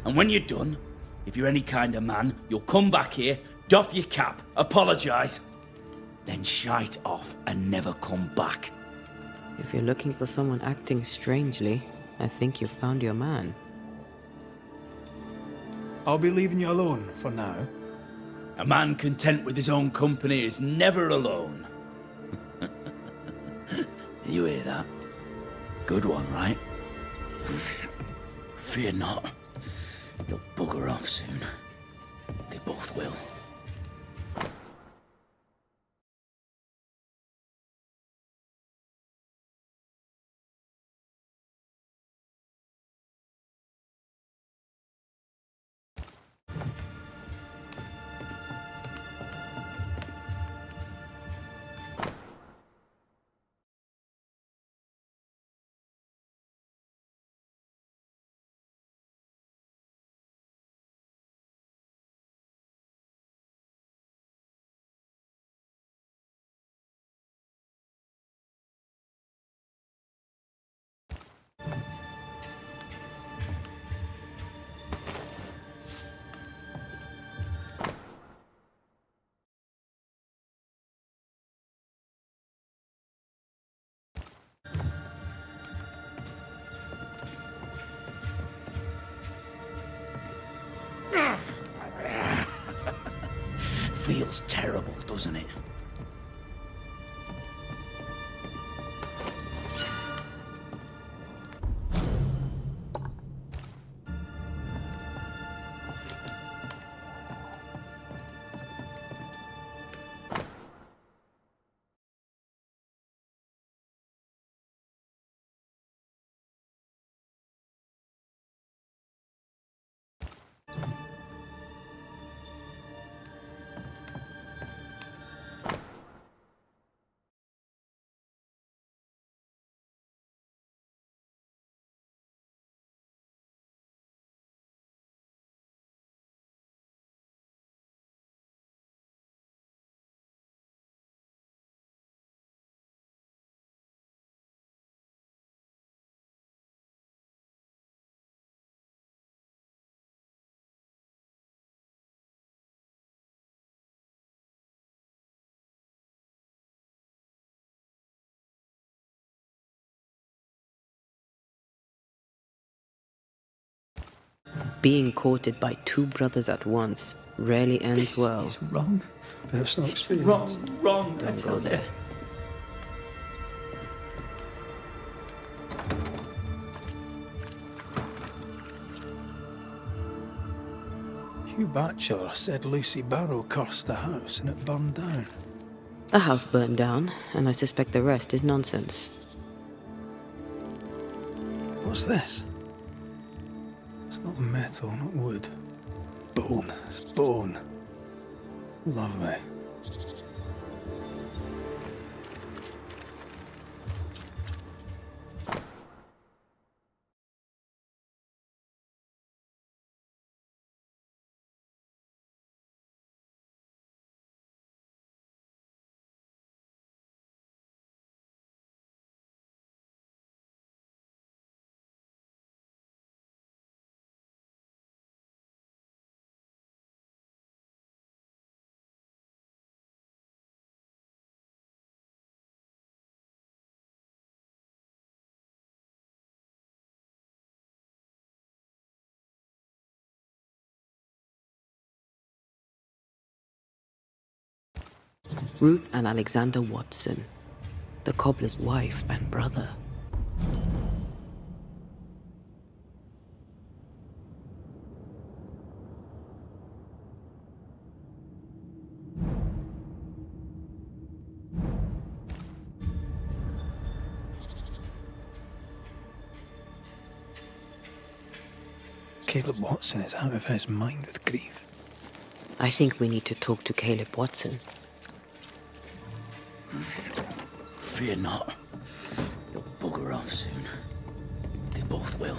And when you're done, if you're any kind of man, you'll come back here, doff your cap, apologise, then shite off and never come back. If you're looking for someone acting strangely, I think you've found your man. I'll be leaving you alone for now. A man content with his own company is never alone. You hear that? Good one, right? Fear not. You'll bugger off soon. They both will. Feels terrible, doesn't it? Being courted by two brothers at once rarely ends well. It's wrong. Better stop saying Wrong. Don't go there. Hugh Batchelor said Lucy Barrow cursed the house and it burned down. The house burned down, and I suspect the rest is nonsense. What's this? It's not metal, not wood. Bone. It's bone. Lovely. Ruth and Alexander Watson, the cobbler's wife and brother. Caleb Watson is out of his mind with grief. I think we need to talk to Caleb Watson. Fear not. You'll bugger off soon. They both will.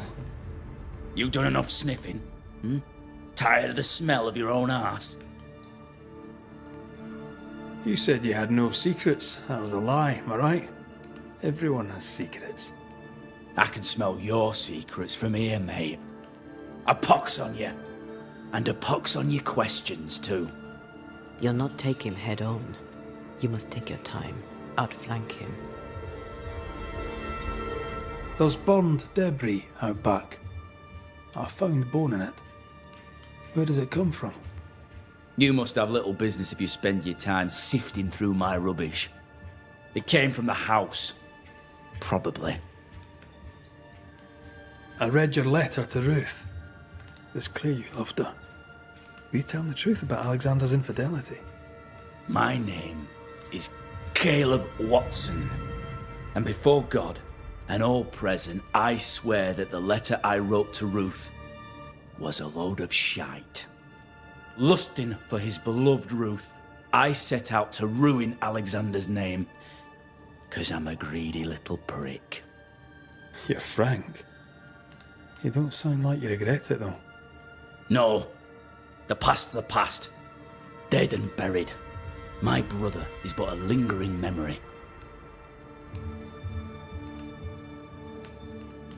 You done enough sniffing? Tired of the smell of your own arse? You said you had no secrets. That was a lie, am I right? Everyone has secrets. I can smell your secrets from here, mate. A pox on you. And a pox on your questions, too. You'll not take him head on. You must take your time. Outflank him. There's burned debris out back. I found bone in it. Where does it come from? You must have little business if you spend your time sifting through my rubbish. It came from the house. Probably. I read your letter to Ruth. It's clear you loved her. Were you telling the truth about Alexander's infidelity? My name is Caleb Watson. And before God and all present, I swear that the letter I wrote to Ruth was a load of shite. Lusting for his beloved Ruth, I set out to ruin Alexander's name, 'cause I'm a greedy little prick. You're frank. You don't sound like you regret it, though. No, the past's the past. Dead and buried. My brother is but a lingering memory.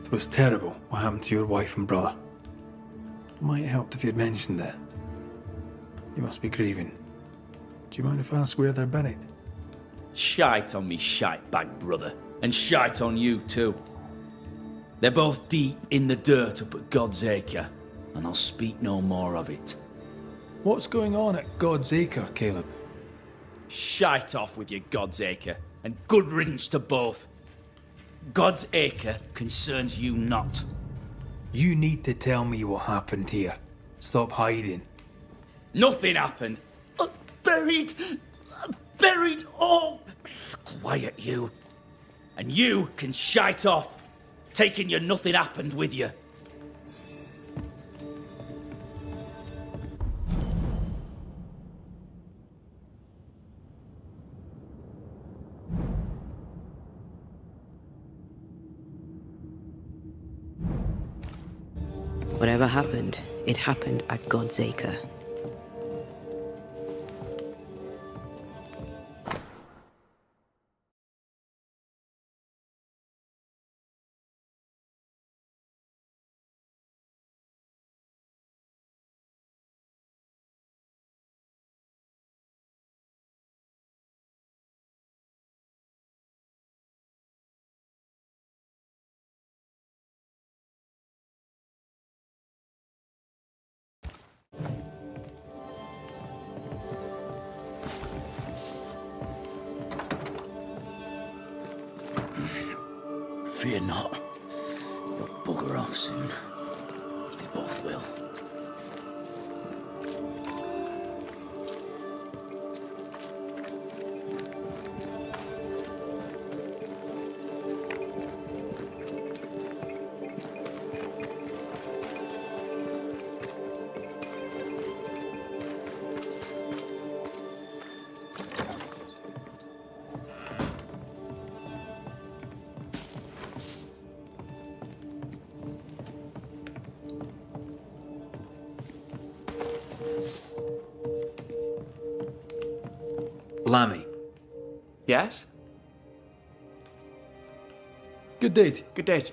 It was terrible what happened to your wife and brother. Might have helped if you'd mentioned it. You must be grieving. Do you mind if I ask where they're buried? Shite on me shite bag brother, and shite on you too. They're both deep in the dirt up at God's Acre, and I'll speak no more of it. What's going on at God's Acre, Caleb? Shite off with your God's Acre, and good riddance to both. God's Acre concerns you not. You need to tell me what happened here. Stop hiding. Nothing happened. Buried. Oh, quiet you. And you can shite off, taking your nothing happened with you. Whatever happened, it happened at God's Acre. Fear not. They'll bugger off soon. They both will. Lammy. Yes? Good date. Good date.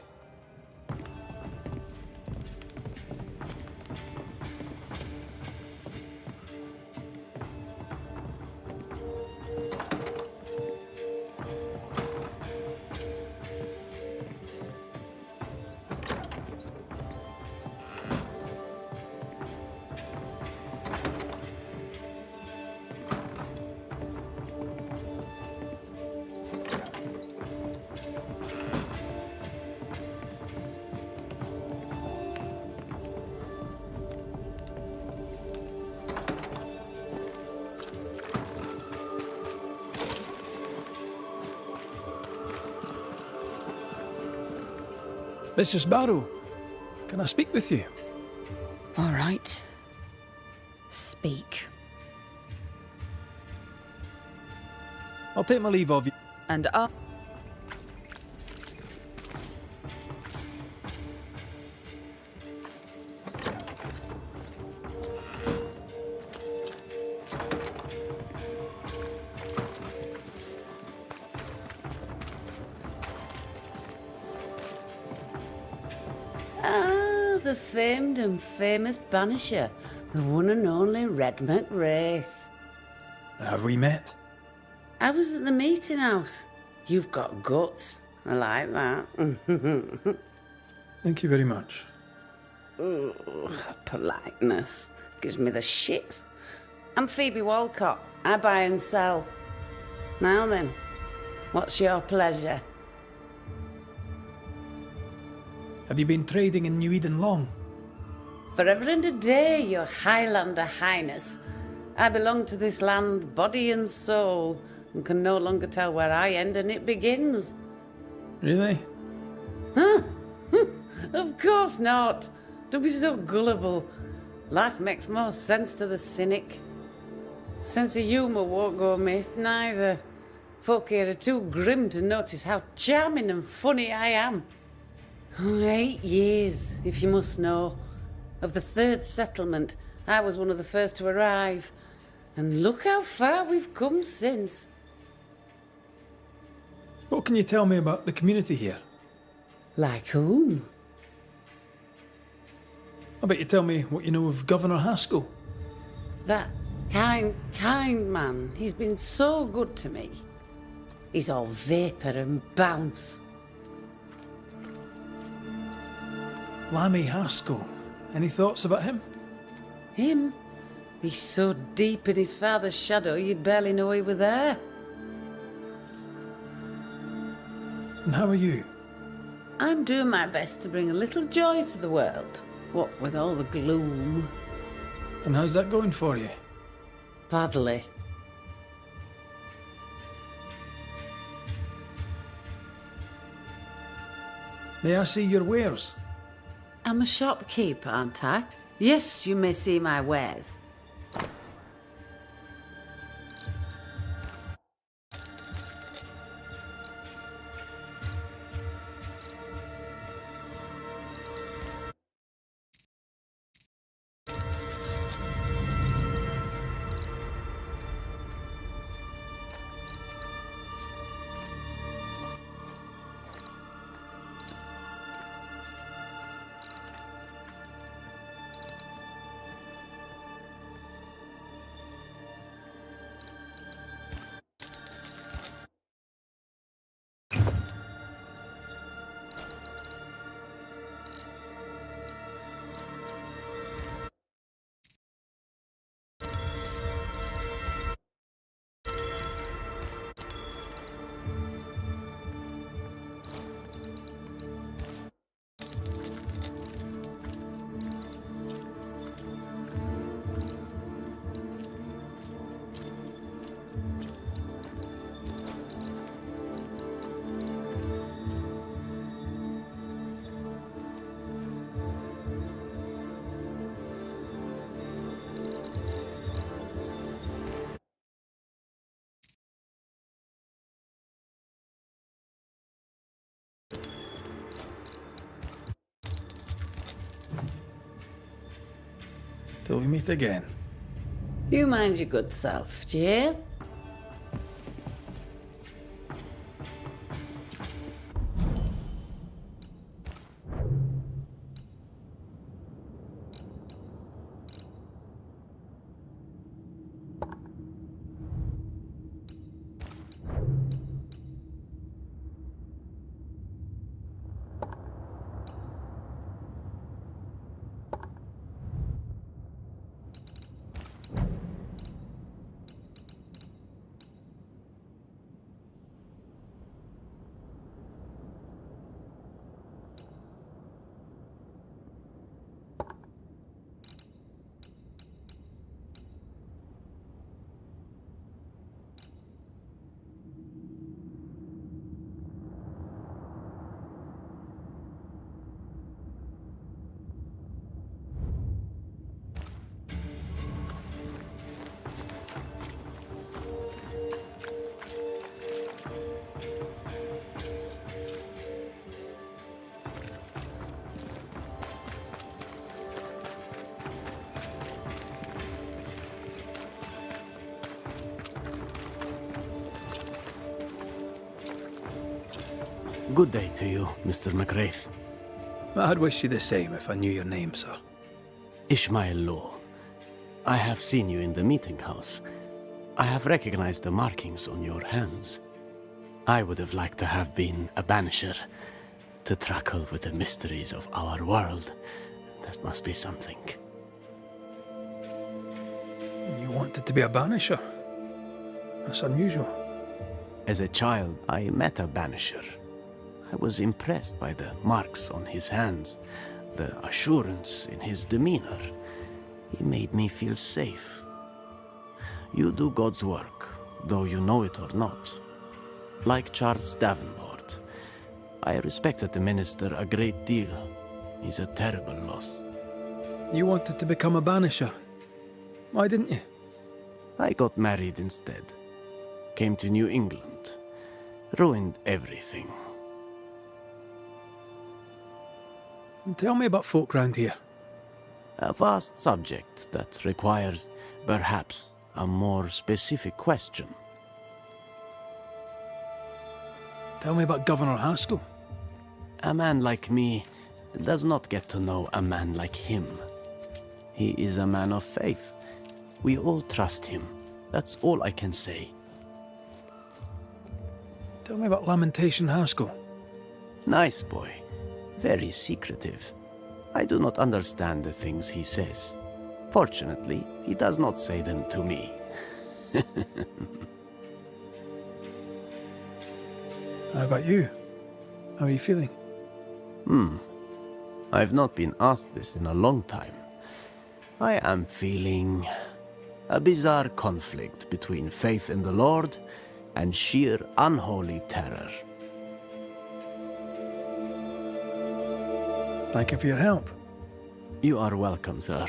Mistress Barrow, can I speak with you? All right. Speak. I'll take my leave of you. And The famed and famous Banisher, the one and only Red McWraith. Have we met? I was at the meeting house. You've got guts. I like that. Thank you very much. Ooh, politeness gives me the shits. I'm Phoebe Walcott. I buy and sell. Now then, what's your pleasure? Have you been trading in New Eden long? Forever and a day, your Highlander Highness. I belong to this land, body and soul, and can no longer tell where I end and it begins. Really? Huh? Of course not. Don't be so gullible. Life makes more sense to the cynic. Sense of humour won't go amiss, neither. Folk here are too grim to notice how charming and funny I am. 8 years, if you must know. Of the third settlement, I was one of the first to arrive. And look how far we've come since. What can you tell me about the community here? Like whom? I bet you tell me what you know of Governor Haskell. That kind man. He's been so good to me. He's all vapour and bounce. Lammy Haskell. Any thoughts about him? Him? He's so deep in his father's shadow you'd barely know he were there. And how are you? I'm doing my best to bring a little joy to the world. What with all the gloom. And how's that going for you? Badly. May I see your wares? I'm a shopkeeper, aren't I? Yes, you may see my wares. Till we meet again. You mind your good self, do you hear? Good day to you, Mr. McWraith. I'd wish you the same if I knew your name, sir. Ishmael Law. I have seen you in the meeting house. I have recognized the markings on your hands. I would have liked to have been a banisher, to tackle with the mysteries of our world. That must be something. You wanted to be a banisher? That's unusual. As a child, I met a banisher. I was impressed by the marks on his hands, the assurance in his demeanor. He made me feel safe. You do God's work, though you know it or not. Like Charles Davenport, I respected the minister a great deal. He's a terrible loss. You wanted to become a banisher? Why didn't you? I got married instead. Came to New England. Ruined everything. Tell me about folk round here. A vast subject that requires, perhaps, a more specific question. Tell me about Governor Haskell. A man like me does not get to know a man like him. He is a man of faith. We all trust him. That's all I can say. Tell me about Lamentation Haskell. Nice boy. Very secretive. I do not understand the things he says. Fortunately, he does not say them to me. How about you? How are you feeling? I've not been asked this in a long time. I am feeling a bizarre conflict between faith in the Lord and sheer unholy terror. Thank you for your help. You are welcome, sir.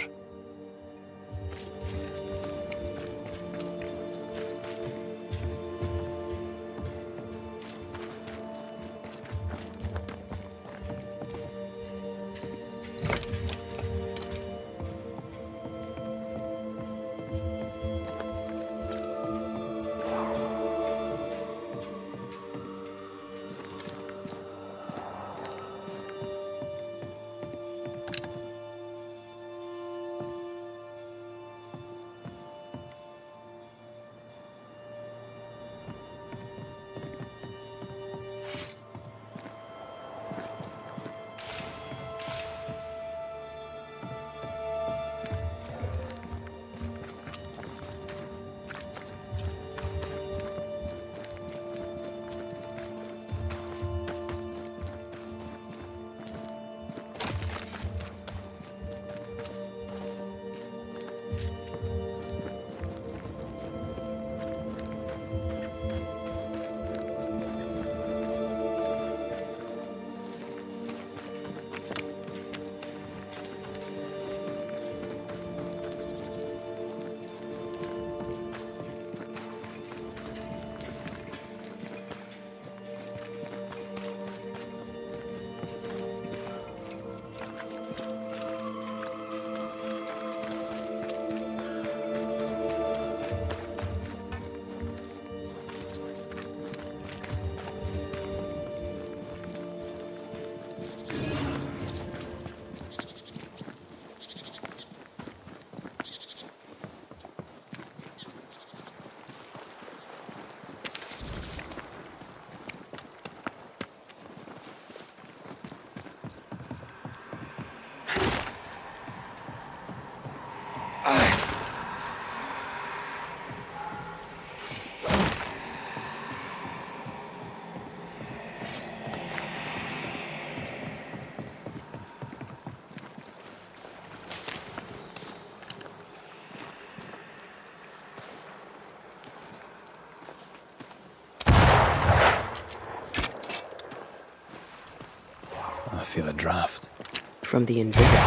I feel a draft. From the invisible.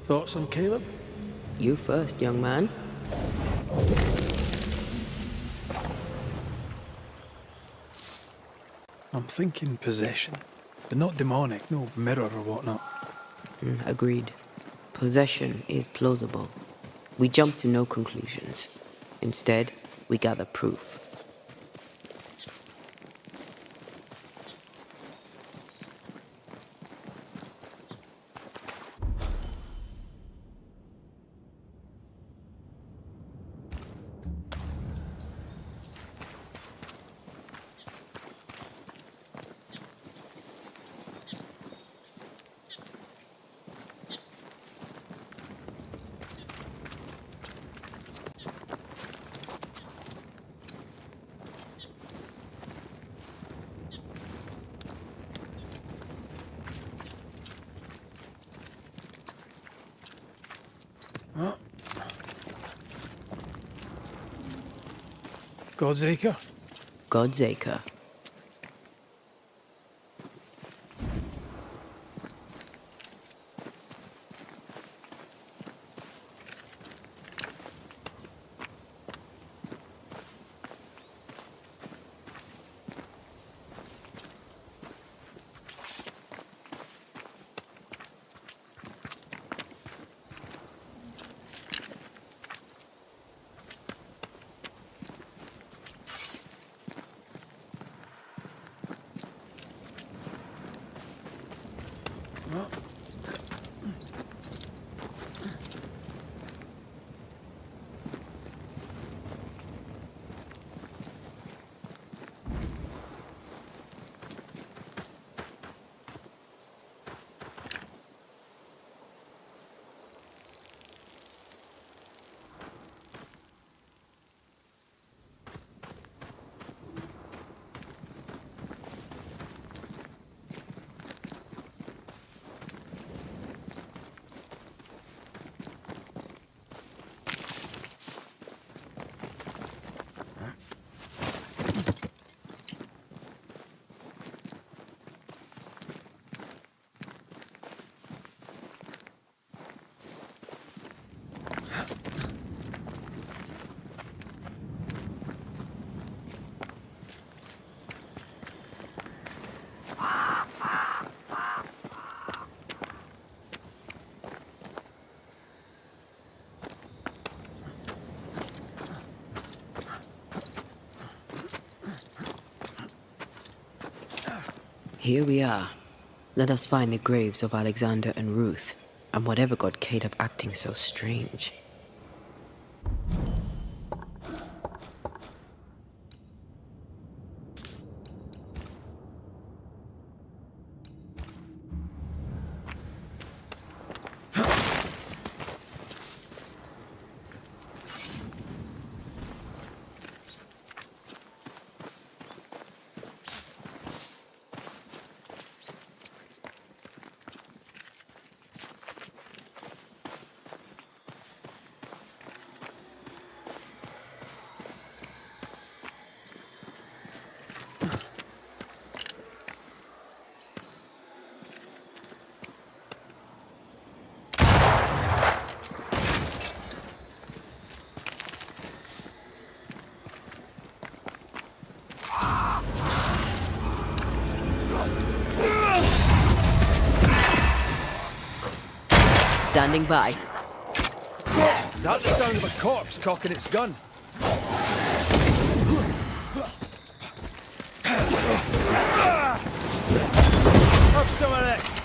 Thoughts on Caleb? You first, young man. I'm thinking possession, but not demonic, no mirror or whatnot. Agreed. Possession is plausible. We jump to no conclusions. Instead, we gather proof. God's Acre? God's Acre. Here we are. Let us find the graves of Alexander and Ruth, and whatever got Caleb acting so strange. Standing by. Is that the sound of a corpse cocking its gun? Have some of this!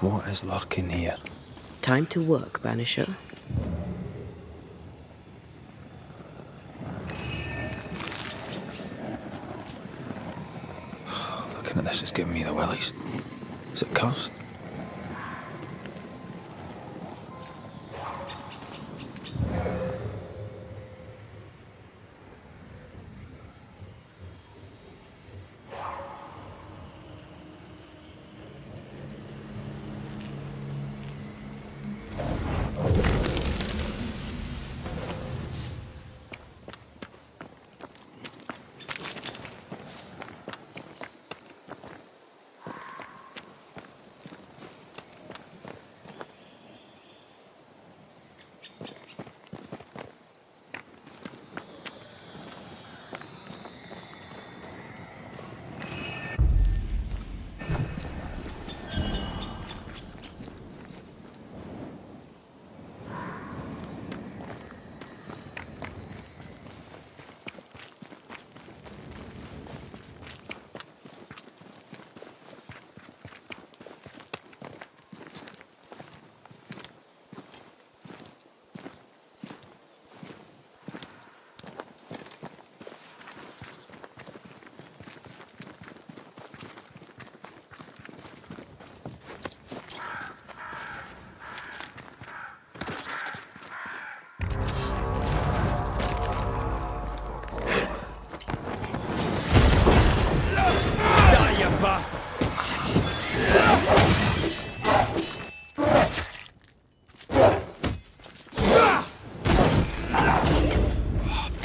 What is lurking here? Time to work, Banisher. Looking at this is giving me the willies. Is it cursed?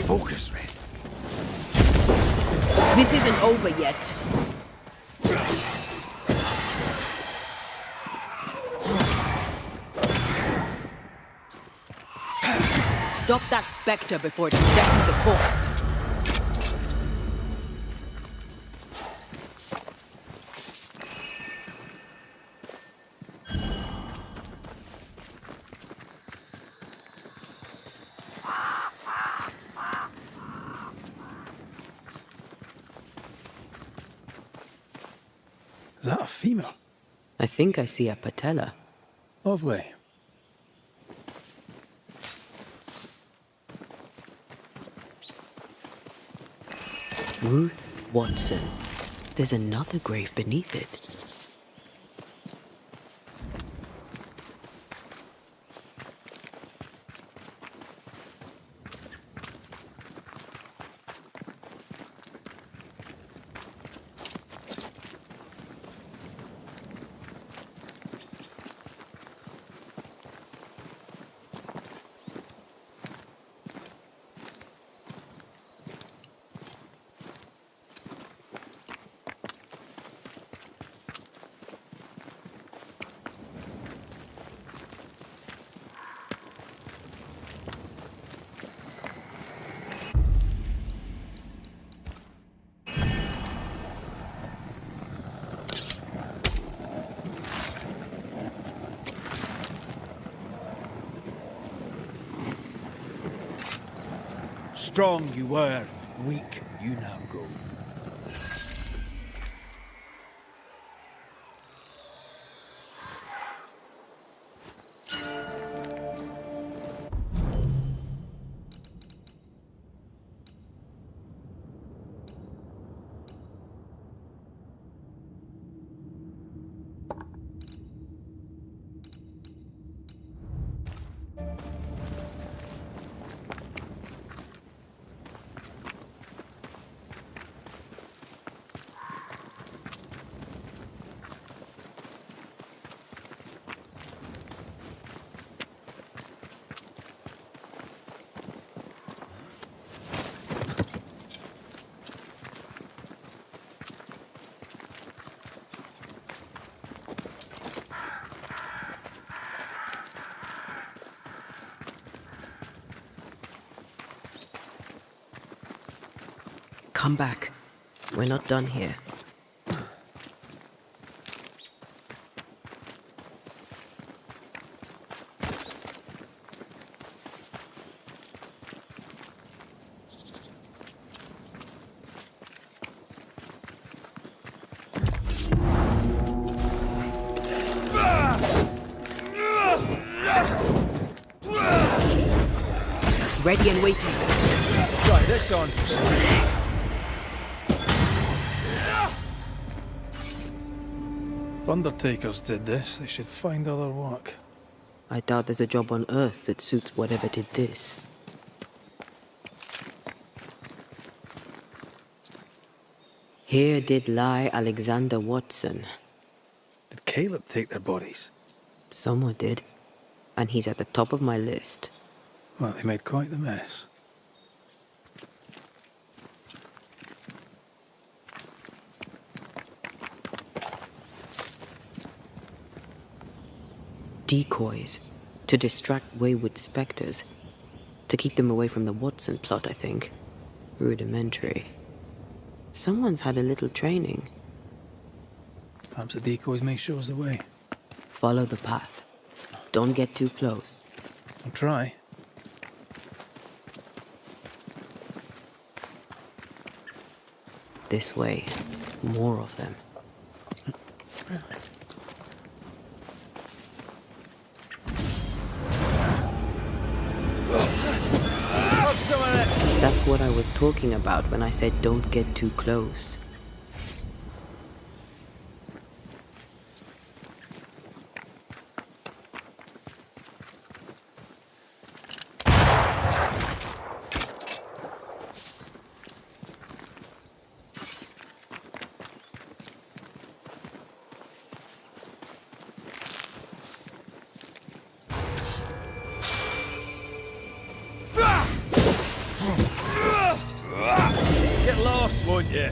Focus, man. This isn't over yet. Stop that spectre before it possesses the corpse. Is that a female? I think I see a patella. Lovely. Ruth Watson. There's another grave beneath it. Strong you were, weak you now go. Come back. We're not done here. ready and waiting. Try this on. If Undertakers did this, they should find other work. I doubt there's a job on Earth that suits whatever did this. Here did lie Alexander Watson. Did Caleb take their bodies? Someone did. And he's at the top of my list. Well, they made quite the mess. Decoys. To distract wayward spectres. To keep them away from the Watson plot, I think. Rudimentary. Someone's had a little training. Perhaps the decoys may show us the way. Follow the path. Don't get too close. I'll try. This way. More of them. That's what I was talking about when I said don't get too close. Get lost, won't you?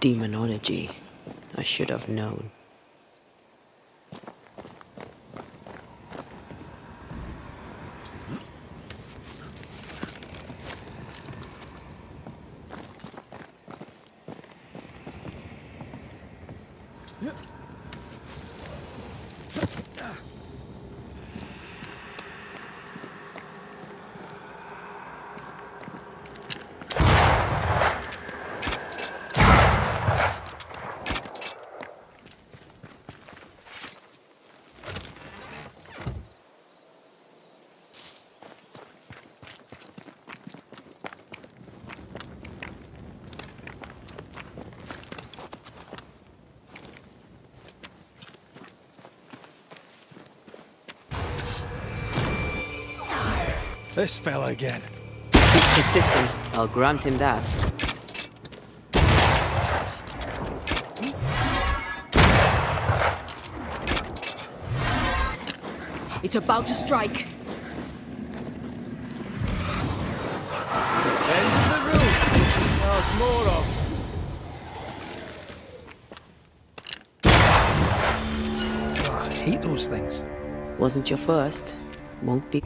Demonology. I should have known. This fella again. Persistent. I'll grant him that. It's about to strike. End the rules. There's more of. Oh, I hate those things. Wasn't your first. Won't be.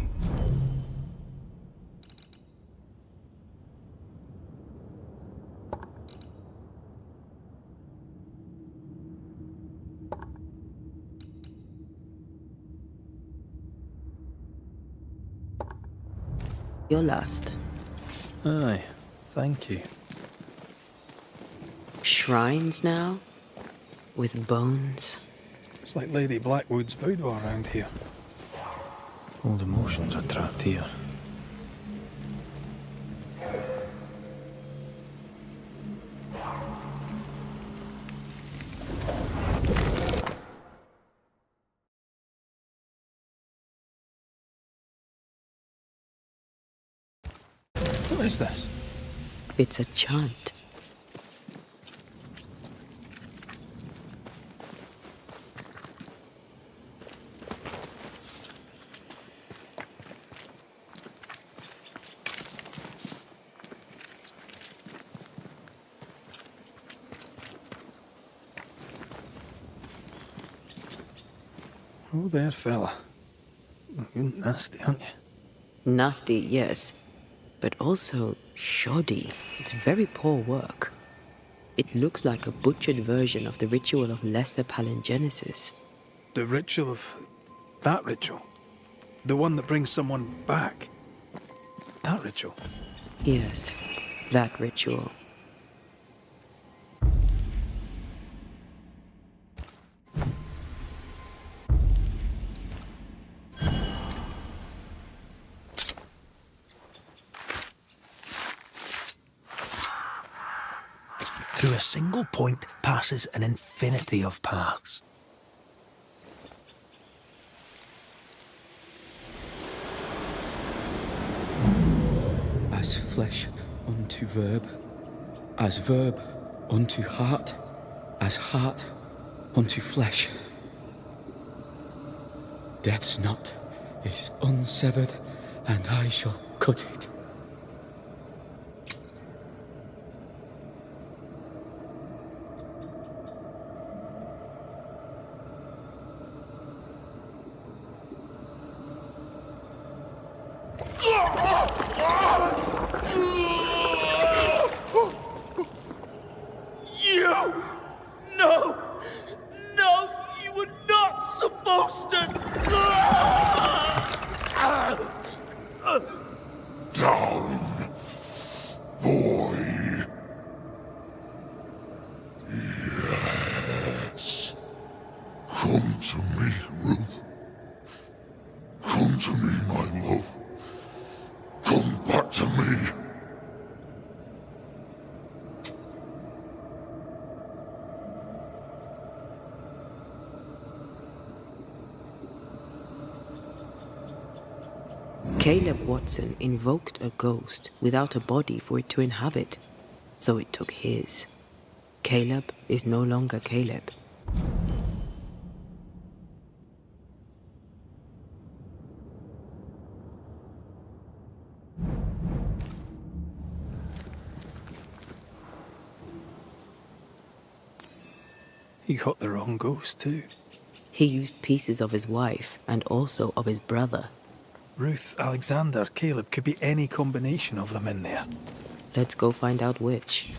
Your last. Aye, thank you. Shrines now? With bones? It's like Lady Blackwood's boudoir around here. Old emotions are trapped here. What is this? It's a chant. Oh, there, fella. You're nasty, aren't you? Nasty, yes, but also shoddy. It's very poor work. It looks like a butchered version of the ritual of Lesser Palingenesis. The ritual of... that ritual? The one that brings someone back? That ritual? Yes, that ritual. Through a single point passes an infinity of paths. As flesh unto verb, as verb unto heart, as heart unto flesh. Death's knot is unsevered, and I shall cut it. Come to me, Ruth. Come to me, my love. Come back to me. Caleb Watson invoked a ghost without a body for it to inhabit, so it took his. Caleb is no longer Caleb. He got the wrong ghost too. He used pieces of his wife and also of his brother. Ruth, Alexander, Caleb, could be any combination of them in there. Let's go find out which.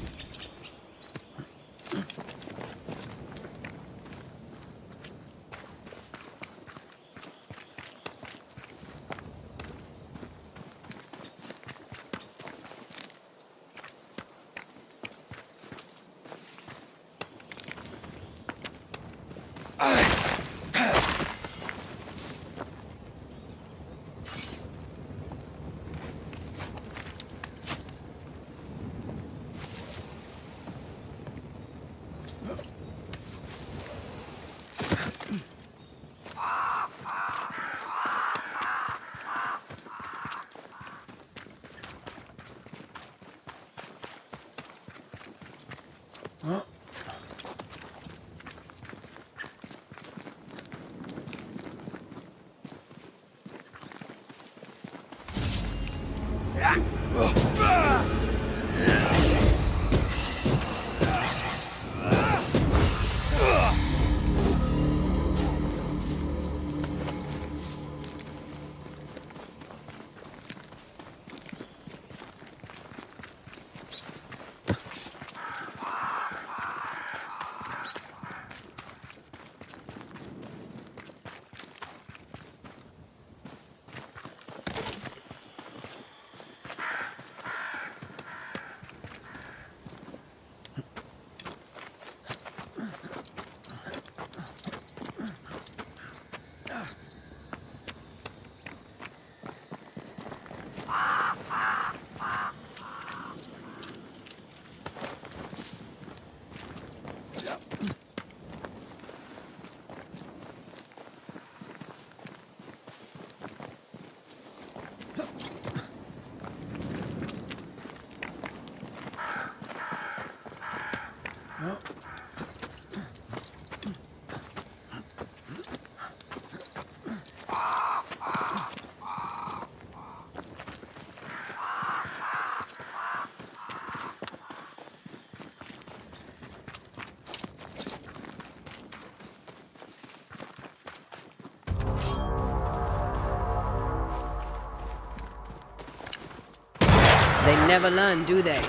They never learn, do they?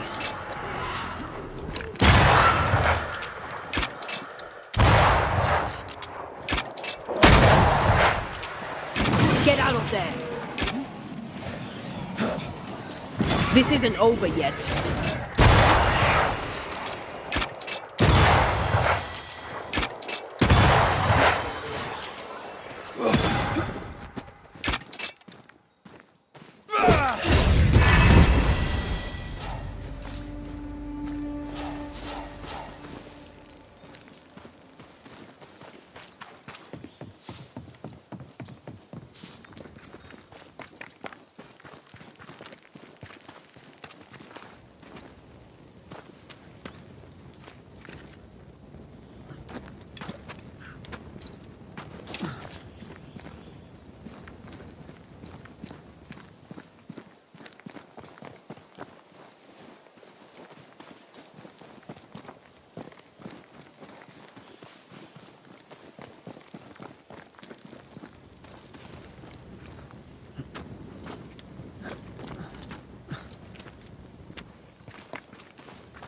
Get out of there! This isn't over yet.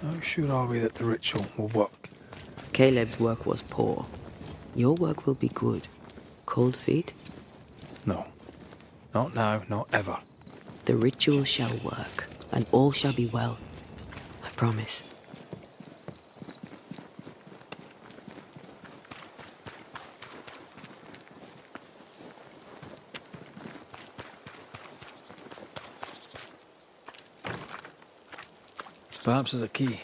How sure are we that the ritual will work? Caleb's work was poor. Your work will be good. Cold feet? No. Not now, not ever. The ritual shall work, and all shall be well. I promise. Perhaps there's a key.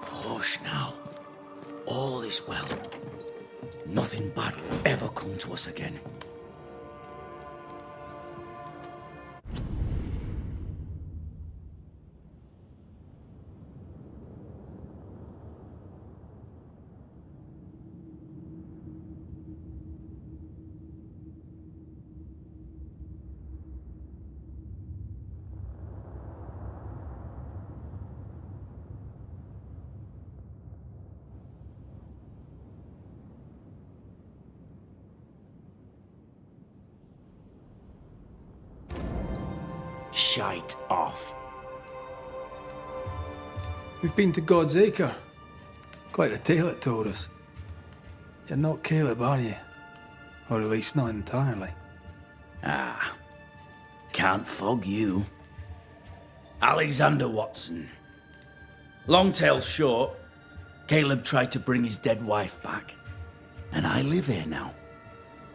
Hush now. All is well. Nothing bad will ever come to us again. Shite off. We've been to God's Acre. Quite a tale it told us. You're not Caleb, are you? Or at least not entirely. Ah, can't fog you. Alexander Watson. Long tale short, Caleb tried to bring his dead wife back. And I live here now.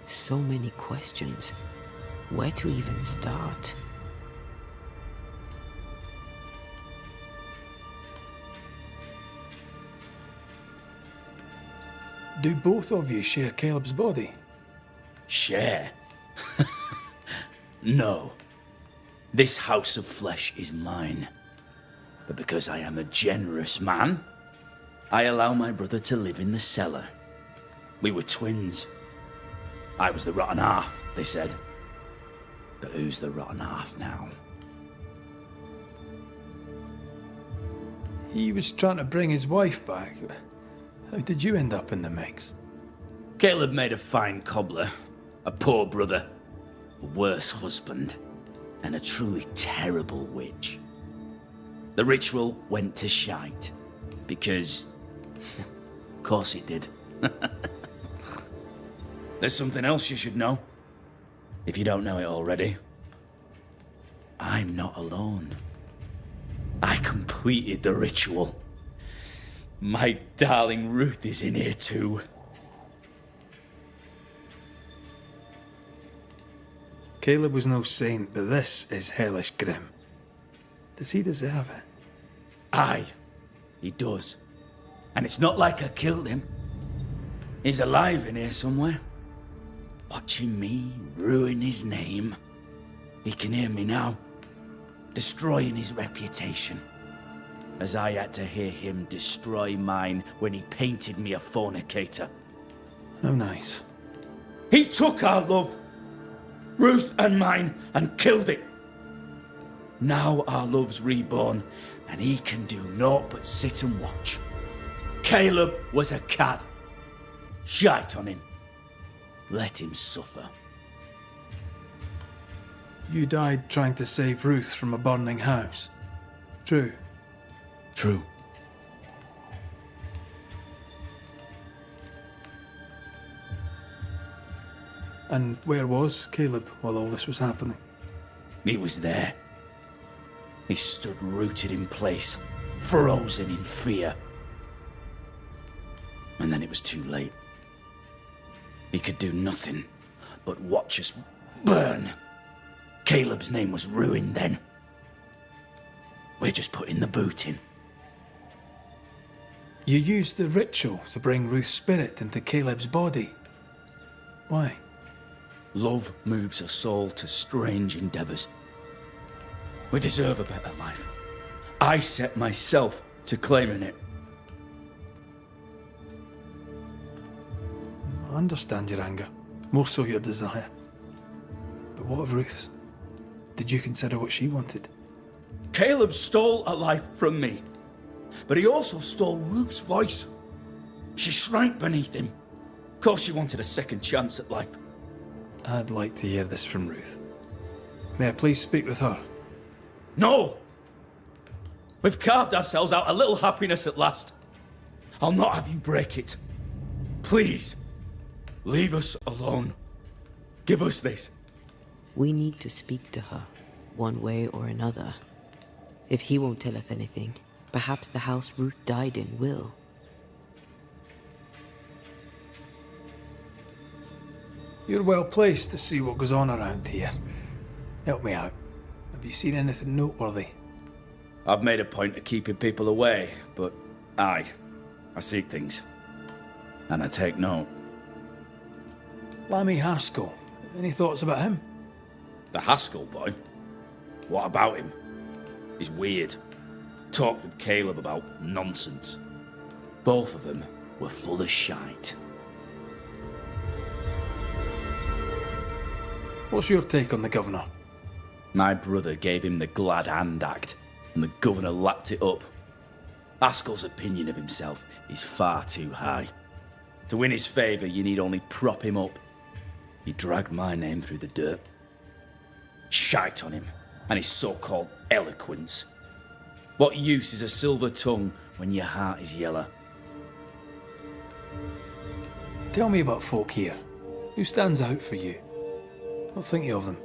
So many questions. Where to even start? Do both of you share Caleb's body? Share? No. This house of flesh is mine. But because I am a generous man, I allow my brother to live in the cellar. We were twins. I was the rotten half, they said. But who's the rotten half now? He was trying to bring his wife back. How did you end up in the mix? Caleb made a fine cobbler, a poor brother, a worse husband, and a truly terrible witch. The ritual went to shite, because... of course it did. There's something else you should know, if you don't know it already. I'm not alone. I completed the ritual. My darling Ruth is in here too. Caleb was no saint, but this is hellish grim. Does he deserve it? Aye, he does. And it's not like I killed him. He's alive in here somewhere, watching me ruin his name. He can hear me now, destroying his reputation, as I had to hear him destroy mine when he painted me a fornicator. How nice. He took our love, Ruth and mine, and killed it. Now our love's reborn, and he can do naught but sit and watch. Caleb was a cad. Shite on him. Let him suffer. You died trying to save Ruth from a burning house. True. True. And where was Caleb while all this was happening? He was there. He stood rooted in place, frozen in fear. And then it was too late. He could do nothing but watch us burn. Caleb's name was ruined then. We're just putting the boot in. You used the ritual to bring Ruth's spirit into Caleb's body. Why? Love moves a soul to strange endeavours. We deserve a better life. I set myself to claiming it. I understand your anger, more so your desire. But what of Ruth's? Did you consider what she wanted? Caleb stole a life from me, but he also stole Ruth's voice. She shrank beneath him. Of course she wanted a second chance at life. I'd like to hear this from Ruth. May I please speak with her? No! We've carved ourselves out a little happiness at last. I'll not have you break it. Please, leave us alone. Give us this. We need to speak to her, one way or another. If he won't tell us anything, perhaps the house Ruth died in will. You're well placed to see what goes on around here. Help me out. Have you seen anything noteworthy? I've made a point of keeping people away, but I seek things. And I take note. Lammy Haskell. Any thoughts about him? The Haskell boy? What about him? He's weird. Talked with Caleb about nonsense. Both of them were full of shite. What's your take on the governor? My brother gave him the glad hand act, and the governor lapped it up. Haskell's opinion of himself is far too high. To win his favour, you need only prop him up. He dragged my name through the dirt. Shite on him, and his so-called eloquence. What use is a silver tongue when your heart is yellow? Tell me about folk here. Who stands out for you? What think you of them?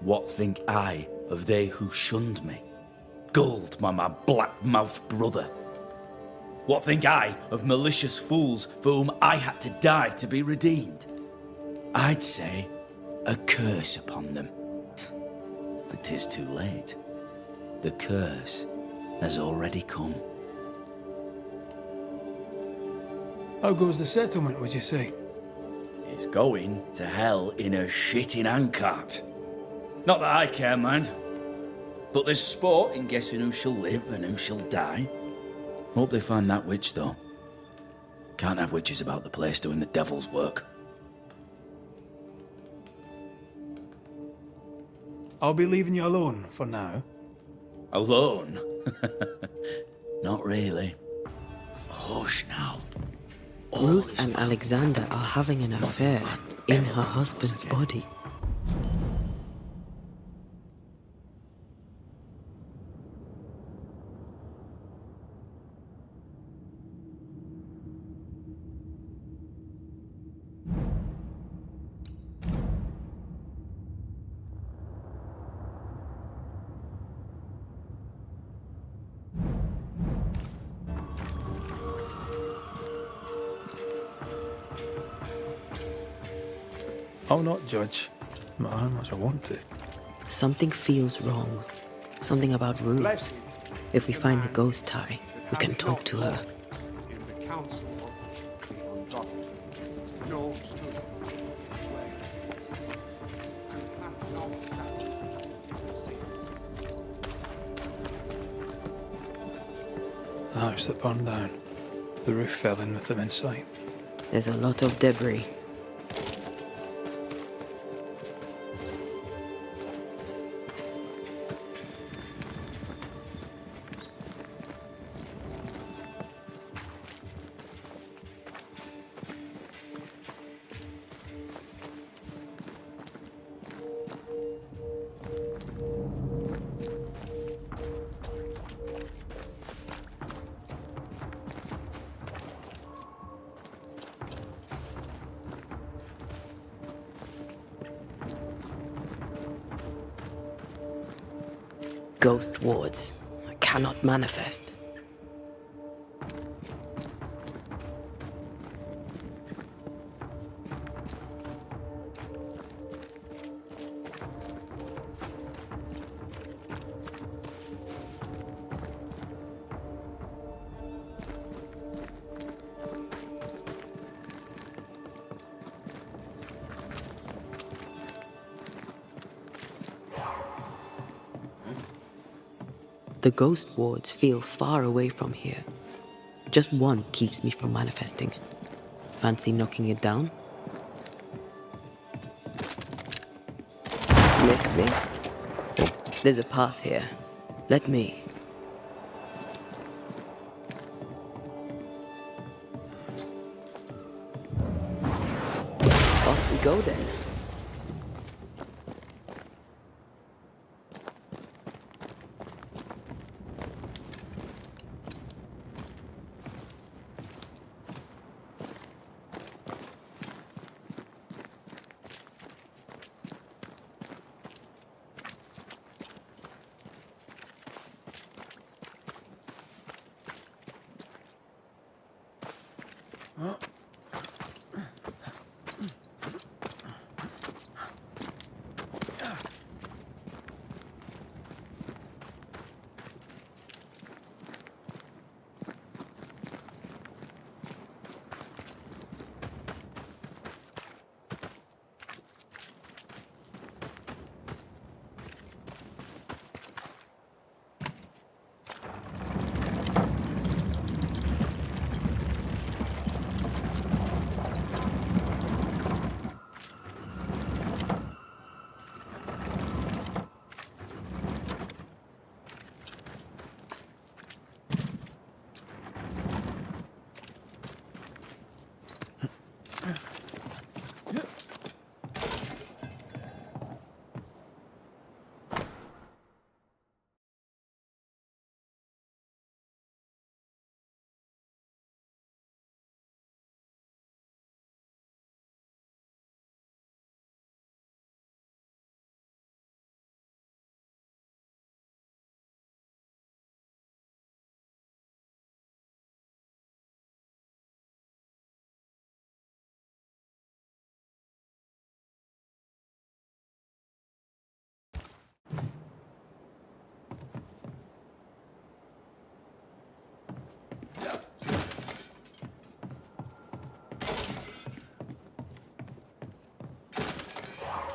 What think I of they who shunned me? Gulled by my black-mouthed brother? What think I of malicious fools for whom I had to die to be redeemed? I'd say a curse upon them. But 'tis too late. The curse has already come. How goes the settlement, would you say? It's going to hell in a shitting handcart. Not that I care, mind. But there's sport in guessing who shall live and who shall die. Hope they find that witch, though. Can't have witches about the place doing the devil's work. I'll be leaving you alone for now. Alone? Not really. Hush now. Ruth and Alexander are having an affair in her husband's body. I'll not judge, but how much I want to. Something feels wrong. Something about Ruth. Blessed If we find the ghost tie, we can talk to her. in the council of the ungodly, nor stood way, and hath not sat in the seat. The house that burned down. The roof fell in with them inside. There's a lot of debris. Ghost wards. I cannot manifest. The ghost wards feel far away from here. Just one keeps me from manifesting. Fancy knocking it down? Missed me? There's a path here. Let me. Off we go then.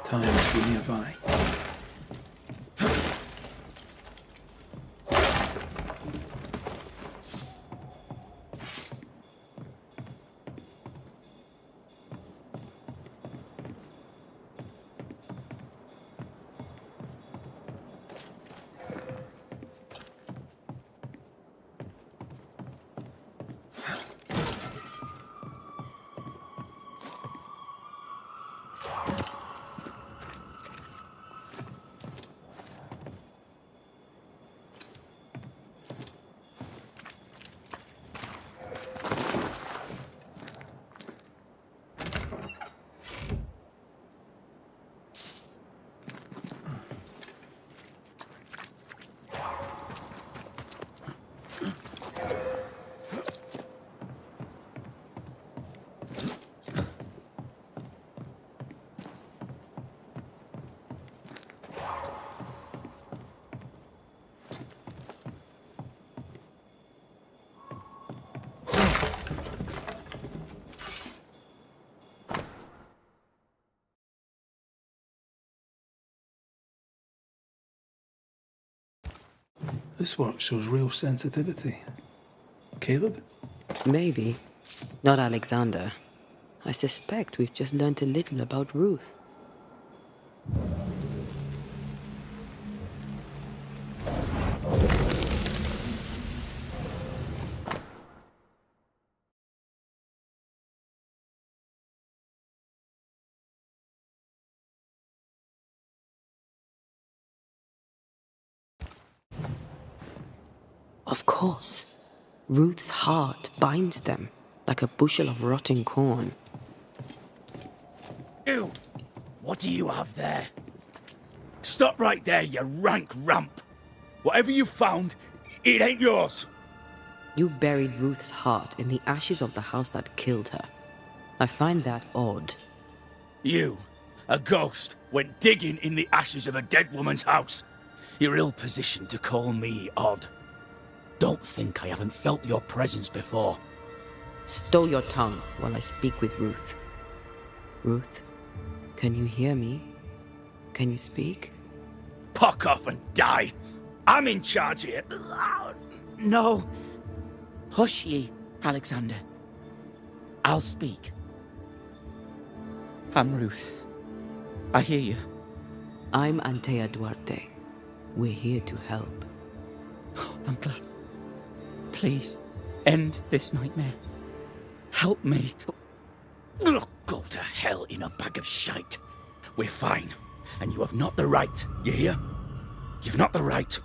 Time must be nearby. This work shows real sensitivity. Caleb? Maybe. Not Alexander. I suspect we've just learnt a little about Ruth. Of course. Ruth's heart binds them like a bushel of rotting corn. Ew! What do you have there? Stop right there, you rank ramp! Whatever you found, it ain't yours! You buried Ruth's heart in the ashes of the house that killed her. I find that odd. You, a ghost, went digging in the ashes of a dead woman's house. You're ill-positioned to call me odd. Don't think I haven't felt your presence before. Stow your tongue while I speak with Ruth. Ruth, can you hear me? Can you speak? Pock off and die! I'm in charge here. No. Hush ye, Alexander. I'll speak. I'm Ruth. I hear you. I'm Antea Duarte. We're here to help. I'm glad. Please, end this nightmare. Help me. Go to hell in a bag of shite. We're fine, and you have not the right, you hear? You've not the right.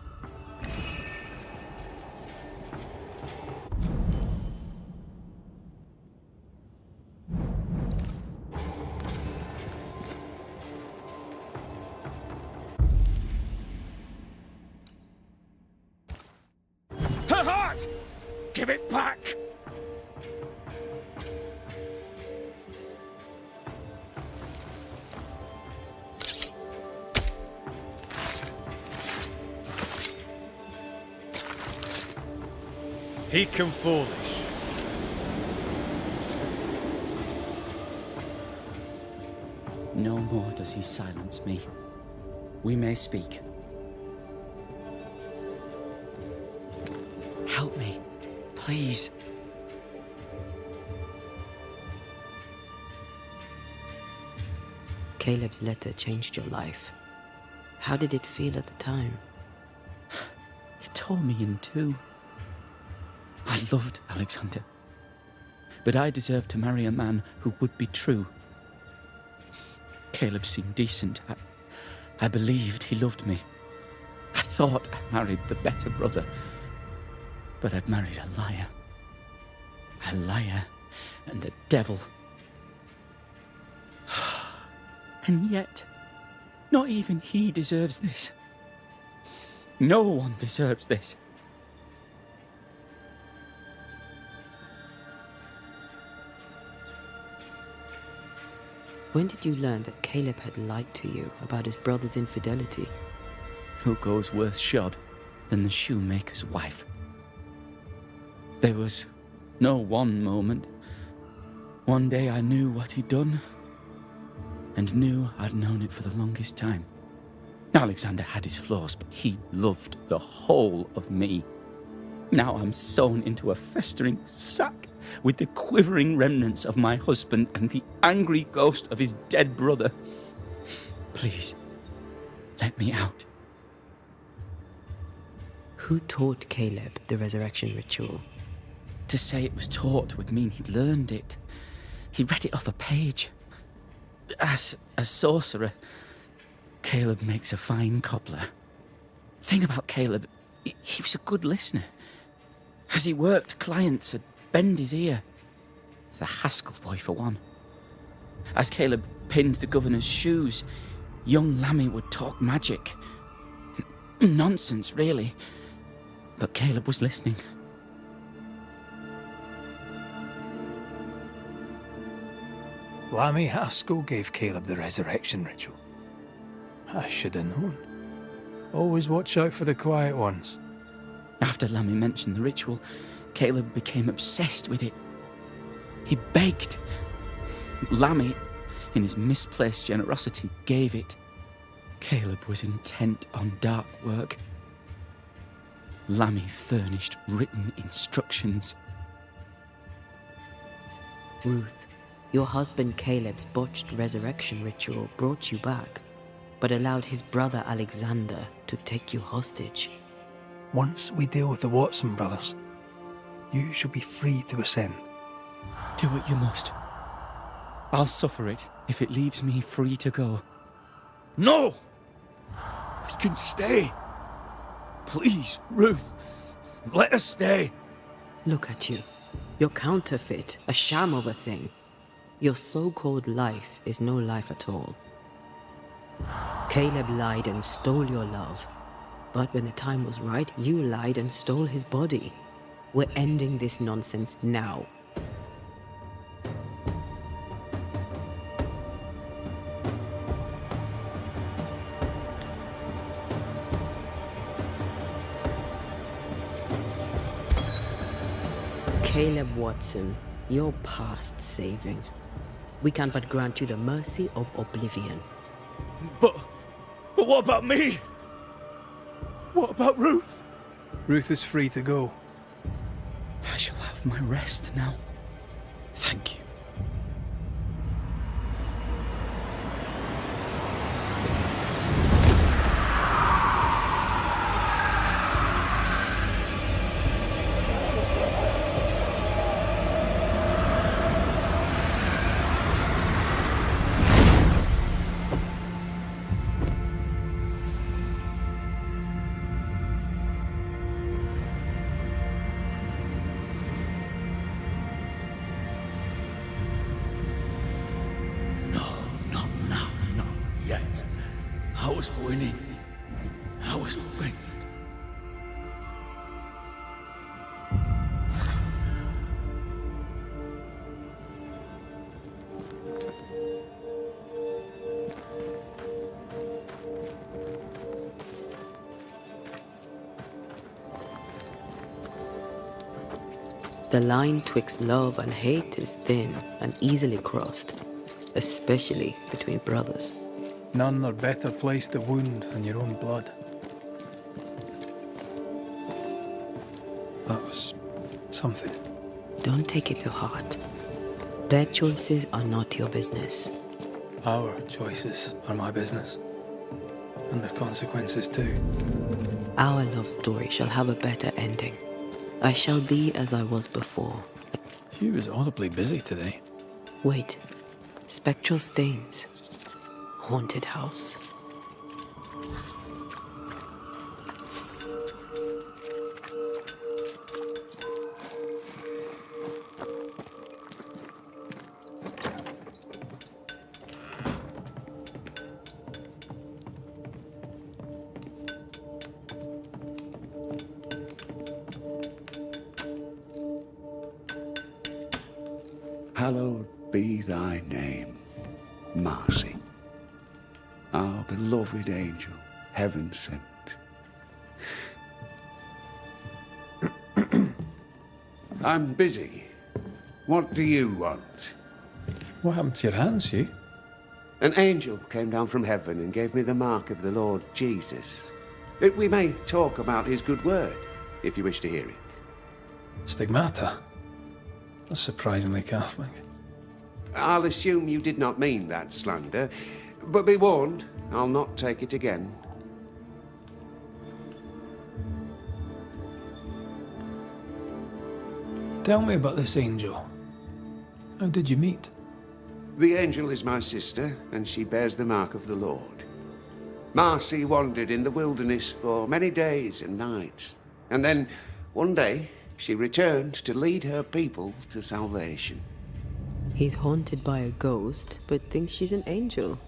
Her heart! Give it back! He come foolish. No more does he silence me. We may speak. Help me, please. Caleb's letter changed your life. How did it feel at the time? It tore me in two. I loved Alexander, but I deserved to marry a man who would be true. Caleb seemed decent. I believed he loved me. I thought I married the better brother, but I'd married a liar. A liar and a devil. And yet, not even he deserves this. No one deserves this. When did you learn that Caleb had lied to you about his brother's infidelity? Who goes worse shod than the shoemaker's wife? There was no one moment. One day I knew what he'd done, and knew I'd known it for the longest time. Alexander had his flaws, but he loved the whole of me. Now I'm sewn into a festering sack with the quivering remnants of my husband and the angry ghost of his dead brother. Please, let me out. Who taught Caleb the resurrection ritual? To say it was taught would mean he'd learned it. He read it off a page. As a sorcerer, Caleb makes a fine cobbler. Thing about Caleb, he was a good listener. As he worked, clients had bend his ear. The Haskell boy, for one. As Caleb pinned the governor's shoes, young Lammy would talk magic. Nonsense, really. But Caleb was listening. Lammy Haskell gave Caleb the resurrection ritual. I should have known. Always watch out for the quiet ones. After Lammy mentioned the ritual, Caleb became obsessed with it. He begged. Lammy, in his misplaced generosity, gave it. Caleb was intent on dark work. Lammy furnished written instructions. Ruth, your husband Caleb's botched resurrection ritual brought you back, but allowed his brother Alexander to take you hostage. Once we deal with the Watson brothers, you shall be free to ascend. Do what you must. I'll suffer it if it leaves me free to go. No! We can stay. Please, Ruth, let us stay. Look at you. You're counterfeit, a sham of a thing. Your so-called life is no life at all. Caleb lied and stole your love. But when the time was right, you lied and stole his body. We're ending this nonsense now. Caleb Watson, you're past saving. We can but grant you the mercy of oblivion. But what about me? What about Ruth? Ruth is free to go. I shall have my rest now. Thank you. Yet. I was winning. I was winning. The line twixt love and hate is thin and easily crossed, especially between brothers. None are better placed to wound than your own blood. That was something. Don't take it to heart. Their choices are not your business. Our choices are my business. And their consequences too. Our love story shall have a better ending. I shall be as I was before. She was audibly busy today. Wait. Spectral stains. Haunted house. Hallowed be thy name, Marcy. Our beloved angel, heaven sent. I'm busy. What do you want? What happened to your hands, Hugh? An angel came down from heaven and gave me the mark of the Lord Jesus. We may talk about his good word, if you wish to hear it. Stigmata? That's surprisingly Catholic. I'll assume you did not mean that slander, but be warned, I'll not take it again. Tell me about this angel. How did you meet? The angel is my sister, and she bears the mark of the Lord. Marcy wandered in the wilderness for many days and nights, and then, one day, she returned to lead her people to salvation. He's haunted by a ghost, but thinks she's an angel.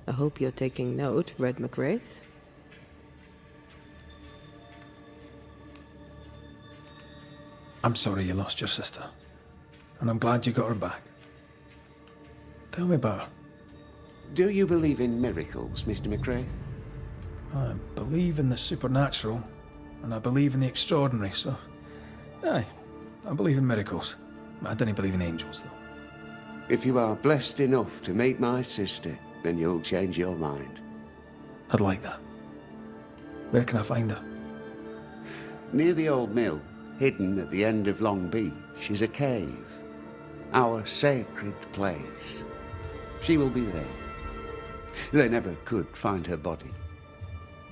I hope you're taking note, Red McWraith. I'm sorry you lost your sister, and I'm glad you got her back. Tell me about her. Do you believe in miracles, Mr. McRae? I believe in the supernatural, and I believe in the extraordinary, so... Aye, I believe in miracles. I don't believe in angels, though. If you are blessed enough to meet my sister, then you'll change your mind. I'd like that. Where can I find her? Near the old mill, hidden at the end of Long Beach, is a cave. Our sacred place. She will be there. They never could find her body.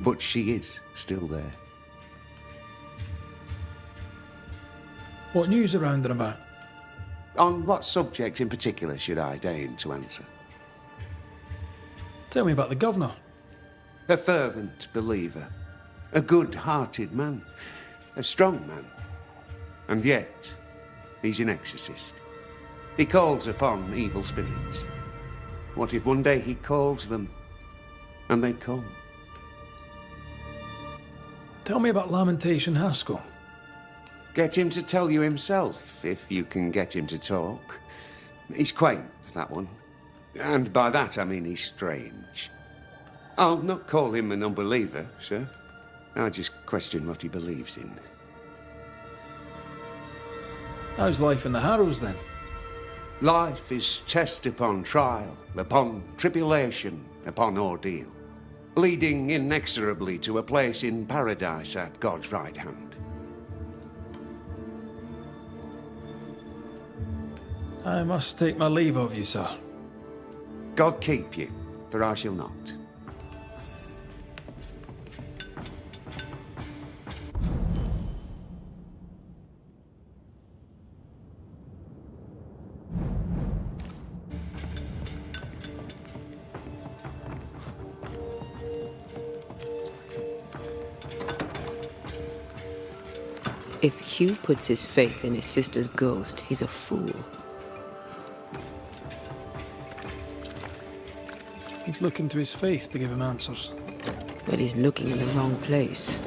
But she is still there. What news around and about? On what subject in particular should I deign to answer? Tell me about the governor. A fervent believer. A good-hearted man. A strong man. And yet, he's an exorcist. He calls upon evil spirits. What if one day he calls them, and they come? Tell me about Lamentation Haskell. Get him to tell you himself, if you can get him to talk. He's quaint, that one. And by that I mean he's strange. I'll not call him an unbeliever, sir. I'll just question what he believes in. How's life in the Harrows, then? Life is test upon trial, upon tribulation, upon ordeal, leading inexorably to a place in paradise at God's right hand. I must take my leave of you, sir. God keep you, for I shall not. If Hugh puts his faith in his sister's ghost, he's a fool. He's looking to his faith to give him answers. But he's looking in the wrong place.